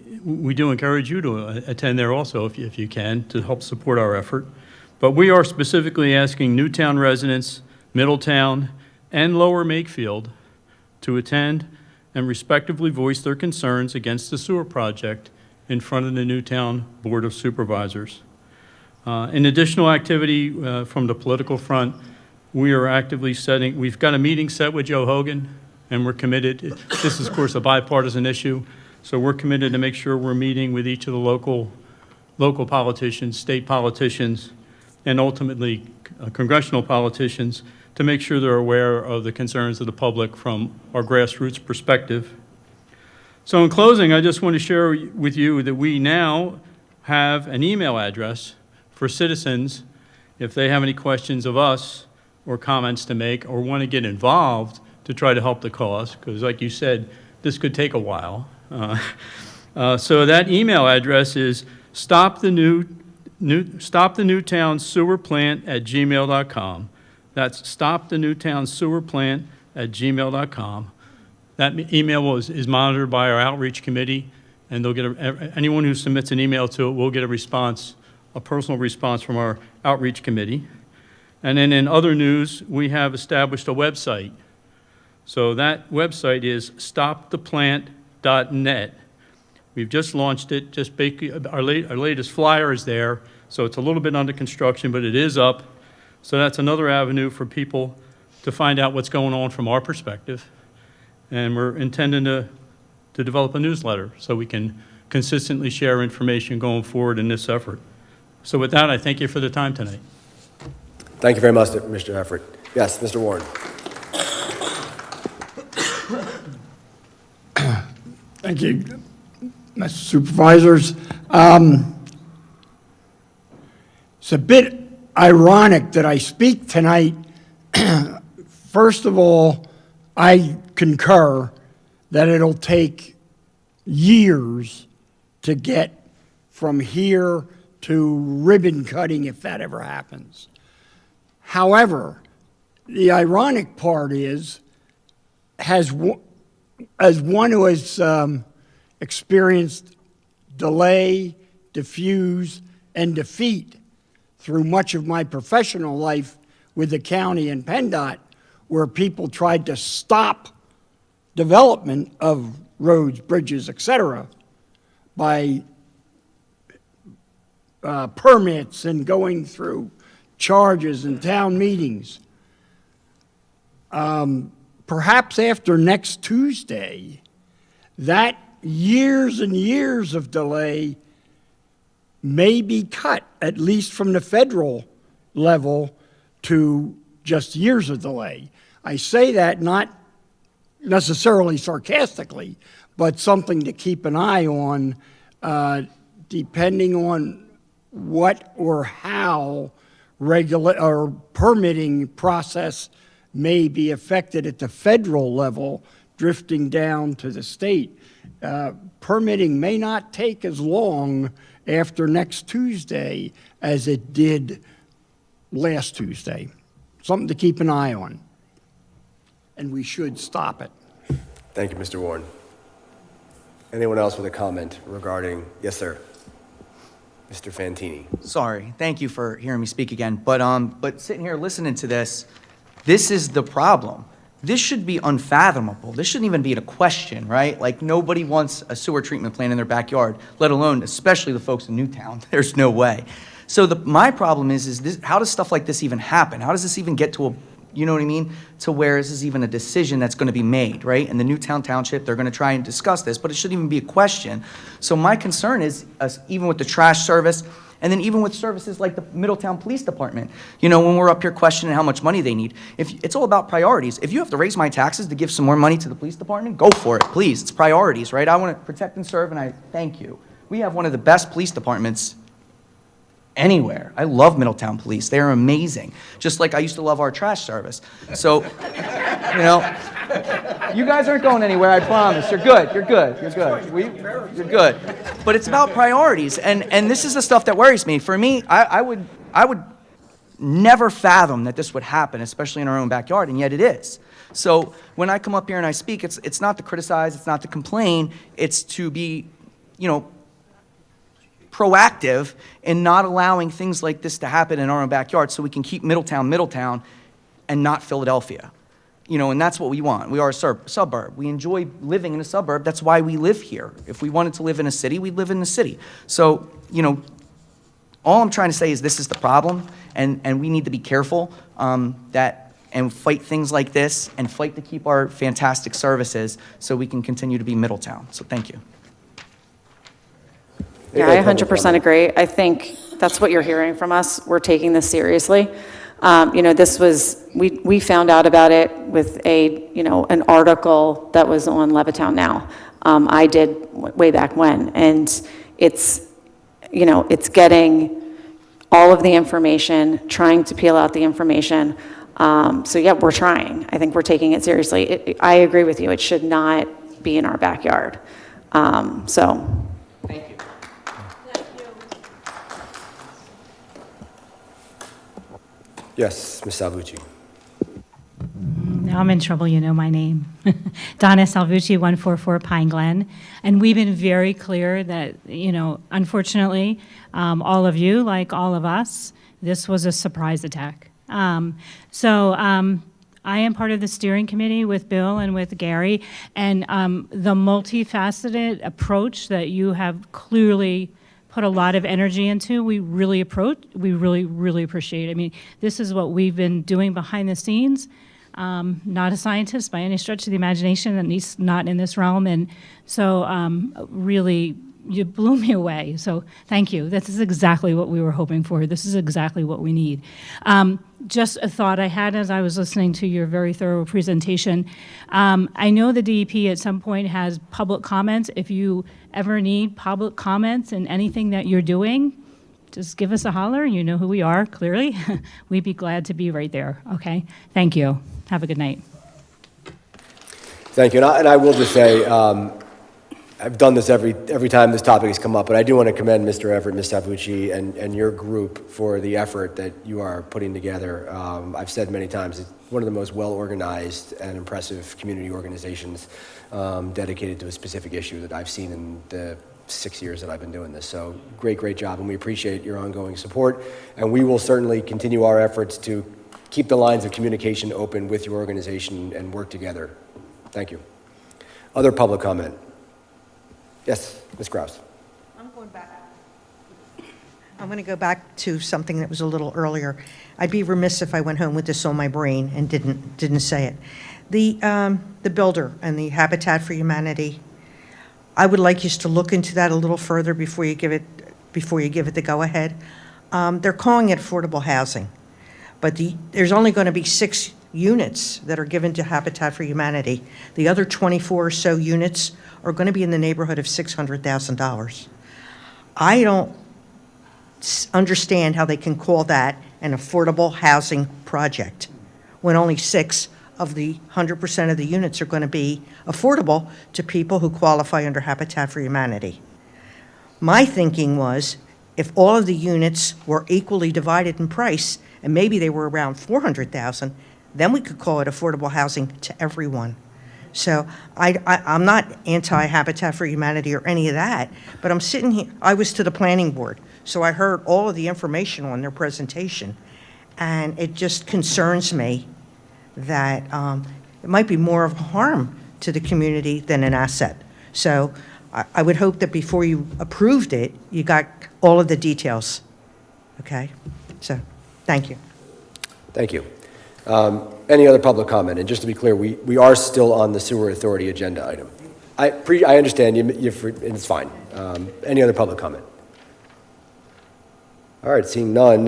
do encourage you to attend there also if you can, to help support our effort. But we are specifically asking Newtown residents, Middletown, and Lower Makefield to attend and respectively voice their concerns against the sewer project in front of the Newtown Board of Supervisors. In additional activity from the political front, we are actively we've got a meeting set with Joe Hogan, and we're committed. This is, of course, a bipartisan issue, so we're committed to make sure we're meeting with each of the local local politicians, state politicians, and ultimately congressional politicians to make sure they're aware of the concerns of the public from our grassroots perspective. So in closing, I just want to share with you that we now have an email address for citizens if they have any questions of us or comments to make or want to get involved to try to help the cause, because like you said, this could take a while. So that email address is stopthenewtownsewerplant@gmail.com. That's stopthenewtownsewerplant@gmail.com. That email is monitored by our outreach committee, and they'll get anyone who submits an email to it will get a response, a personal response from our outreach committee. And then in other news, we have established a website. So that website is stoptheplant.net. We've just launched it. Our latest flyer is there, so it's a little bit under construction, but it is up. So that's another avenue for people to find out what's going on from our perspective. And we're intending to develop a newsletter so we can consistently share information going forward in this effort. So with that, I thank you for the time tonight. Thank you very much, Mr. Effort. Yes, Mr. Warren. Thank you, Mr. Supervisors. It's a bit ironic that I speak tonight. First of all, I concur that it'll take years to get from here to ribbon cutting if that ever happens. However, the ironic part is, as one who has experienced delay, diffuse, and defeat through much of my professional life with the county and PennDOT, where people tried to stop development of roads, bridges, etc., by permits and going through charges and town meetings. Perhaps after next Tuesday, that years and years of delay may be cut, at least from the federal level, to just years of delay. I say that not necessarily sarcastically, but something to keep an eye on, depending on what or how permitting process may be affected at the federal level, drifting down to the state. Permitting may not take as long after next Tuesday as it did last Tuesday. Something to keep an eye on. And we should stop it. Thank you, Mr. Warren. Anyone else with a comment regarding, yes, sir, Mr. Fantini? Sorry, thank you for hearing me speak again. But sitting here listening to this is the problem. This should be unfathomable. This shouldn't even be a question, right? Like, nobody wants a sewer treatment plant in their backyard, let alone, especially the folks in Newtown. There's no way. So my problem is this, how does stuff like this even happen? How does this even get to a, you know what I mean? To where this is even a decision that's going to be made, right? In the Middletown Township, they're going to try and discuss this, but it shouldn't even be a question. So my concern is, even with the trash service, and then even with services like the Middletown Police Department, you know, when we're up here questioning how much money they need, it's all about priorities. If you have to raise my taxes to give some more money to the police department, go for it, please. It's priorities, right? I want to protect and serve, and I thank you. We have one of the best police departments anywhere. I love Middletown Police. They're amazing. Just like I used to love our trash service. So, you know, you guys aren't going anywhere, I promise. You're good. You're good. You're good. You're good. But it's about priorities, and this is the stuff that worries me. For me, I would never fathom that this would happen, especially in our own backyard, and yet it is. So when I come up here and I speak, it's not to criticize, it's not to complain, it's to be, you know, proactive in not allowing things like this to happen in our own backyard so we can keep Middletown, and not Philadelphia. You know, and that's what we want. We are a suburb. We enjoy living in a suburb. That's why we live here. If we wanted to live in a city, we'd live in the city. So, you know, all I'm trying to say is this is the problem, and we need to be careful and fight things like this and fight to keep our fantastic services so we can continue to be Middletown. So thank you. Yeah, I 100% agree. I think that's what you're hearing from us. We're taking this seriously. This was, we found out about it with an article that was on Levittown Now. I did way back when, and it's getting all of the information, trying to peel out the information. So yeah, we're trying. I think we're taking it seriously. I agree with you. It should not be in our backyard. Thank you. Yes, Ms. Salvucci. Now I'm in trouble, you know my name. Donna Salvucci, 144 Pine Glen. And we've been very clear that, unfortunately, all of you, like all of us, this was a surprise attack. I am part of the steering committee with Bill and with Gary, and the multifaceted approach that you have clearly put a lot of energy into, we really appreciate. I mean, this is what we've been doing behind the scenes. Not a scientist by any stretch of the imagination, at least not in this realm, and so really, you blew me away. So thank you. This is exactly what we were hoping for. This is exactly what we need. Just a thought I had as I was listening to your very thorough presentation. I know the DEP at some point has public comments. If you ever need public comments in anything that you're doing, just give us a holler. You know who we are, clearly. We'd be glad to be right there, okay? Thank you. Have a good night. Thank you. And I will just say, I've done this every time this topic has come up, but I do want to commend Mr. Everett, Ms. Salvucci, and your group for the effort that you are putting together. I've said many times, it's one of the most well-organized and impressive community organizations dedicated to a specific issue that I've seen in the 6 years that I've been doing this. So great job, and we appreciate your ongoing support, and we will certainly continue our efforts to keep the lines of communication open with your organization and work together. Thank you. Other public comment? Yes, Ms. Kraus. I'm going to go back to something that was a little earlier. I'd be remiss if I went home with this on my brain and didn't say it. The builder and the Habitat for Humanity, I would like you to look into that a little further before you give it the go-ahead. They're calling it affordable housing, but there's only going to be 6 units that are given to Habitat for Humanity. The other 24 or so units are going to be in the neighborhood of $600,000. I don't understand how they can call that an affordable housing project when only 6 of the 100% of the units are going to be affordable to people who qualify under Habitat for Humanity. My thinking was, if all of the units were equally divided in price, and maybe they were around $400,000, then we could call it affordable housing to everyone. So I'm not anti-Habitat for Humanity or any of that, but I'm sitting here, I was to the planning board, so I heard all of the information on their presentation, and it just concerns me that it might be more of a harm to the community than an asset. So I would hope that before you approved it, you got all of the details, okay? So, thank you. Thank you. Any other public comment? And just to be clear, we are still on the Sewer Authority agenda item. I understand and it's fine. Any other public comment? All right, seeing none,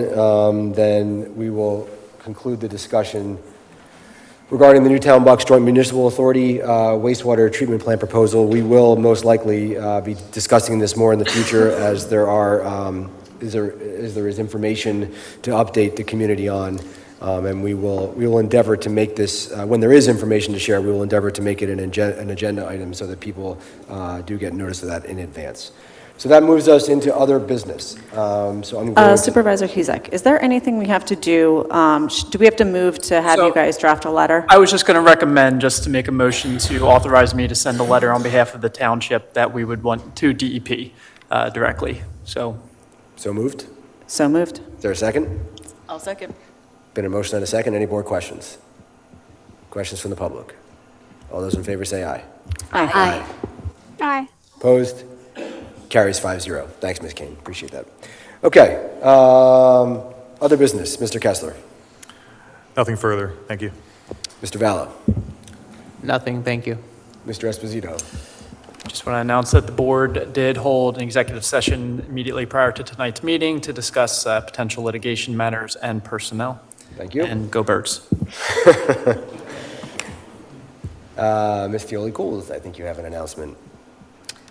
then we will conclude the discussion regarding the Newtown Bucks Joint Municipal Authority wastewater treatment plant proposal. We will most likely be discussing this more in the future as there is information to update the community on. And we will endeavor to make this, when there is information to share, we will endeavor to make it an agenda item so that people do get notice of that in advance. So that moves us into other business. So I'm going Supervisor Hezek, is there anything we have to do? Do we have to move to have you guys draft a letter? I was just going to recommend, just to make a motion to authorize me to send a letter on behalf of the township that we would want to DEP directly. So moved? So moved. Is there a second? I'll second. Been a motion and a second. Any more questions? Questions from the public? All those in favor say aye. Aye. Aye. Opposed? Carries 5-0. Thanks, Ms. Kane. Appreciate that. Okay. Other business. Mr. Kessler. Nothing further. Thank you. Mr. Valla. Nothing, thank you. Mr. Esposito. Just want to announce that the board did hold an executive session immediately prior to tonight's meeting to discuss potential litigation matters and personnel. Thank you. And go Birds. Ms. Thioli-Cools, I think you have an announcement.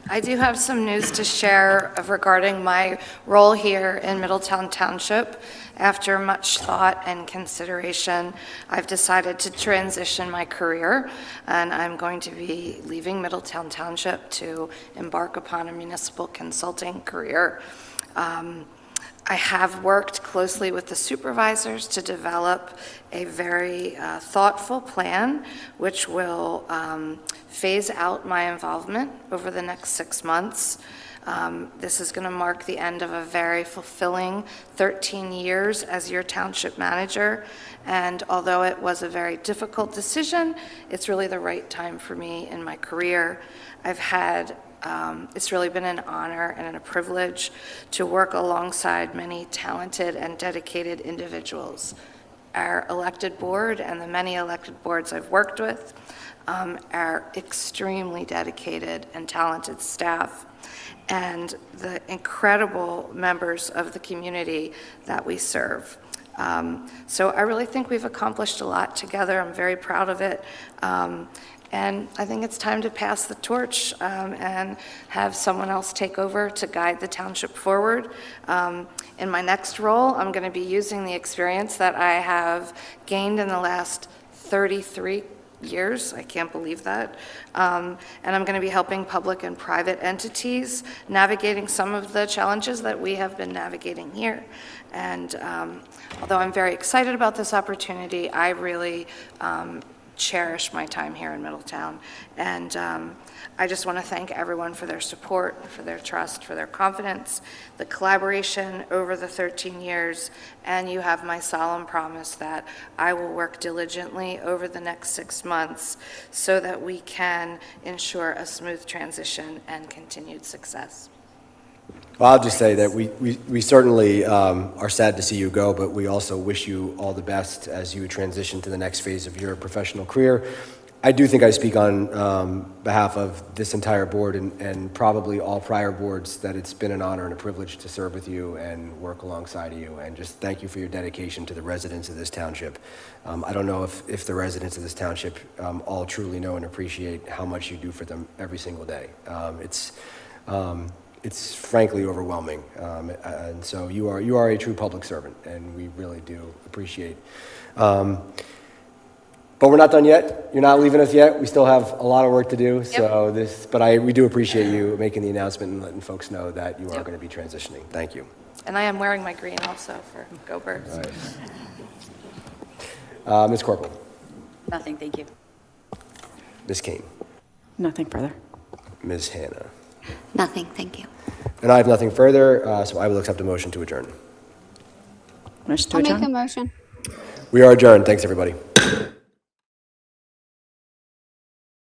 I do have some news to share regarding my role here in Middletown Township. After much thought and consideration, I've decided to transition my career, and I'm going to be leaving Middletown Township to embark upon a municipal consulting career. I have worked closely with the supervisors to develop a very thoughtful plan, which will phase out my involvement over the next 6 months. This is going to mark the end of a very fulfilling 13 years as your township manager, and although it was a very difficult decision, it's really the right time for me in my career. It's really been an honor and a privilege to work alongside many talented and dedicated individuals. Our elected board and the many elected boards I've worked with are extremely dedicated and talented staff, and the incredible members of the community that we serve. So I really think we've accomplished a lot together. I'm very proud of it. And I think it's time to pass the torch and have someone else take over to guide the township forward. In my next role, I'm going to be using the experience that I have gained in the last 33 years. I can't believe that. And I'm going to be helping public and private entities navigating some of the challenges that we have been navigating here. And although I'm very excited about this opportunity, I really cherish my time here in Middletown. And I just want to thank everyone for their support, for their trust, for their confidence, the collaboration over the 13 years, and you have my solemn promise that I will work diligently over the next 6 months so that we can ensure a smooth transition and continued success. Well, I'll just say that we certainly are sad to see you go, but we also wish you all the best as you transition to the next phase of your professional career. I do think I speak on behalf of this entire board and probably all prior boards that it's been an honor and a privilege to serve with you and work alongside of you, and just thank you for your dedication to the residents of this township. I don't know if the residents of this township all truly know and appreciate how much you do for them every single day. It's frankly overwhelming, and so you are a true public servant, and we really do appreciate. But we're not done yet. You're not leaving us yet. We still have a lot of work to do. So we do appreciate you making the announcement and letting folks know that you are going to be transitioning. Thank you. And I am wearing my green also for Go Birds. All right. Ms. Corporal. Nothing, thank you. Ms. Kane. Nothing further. Ms. Hannah. Nothing, thank you. And I have nothing further, so I will accept a motion to adjourn. I'll make a motion. We are adjourned. Thanks, everybody.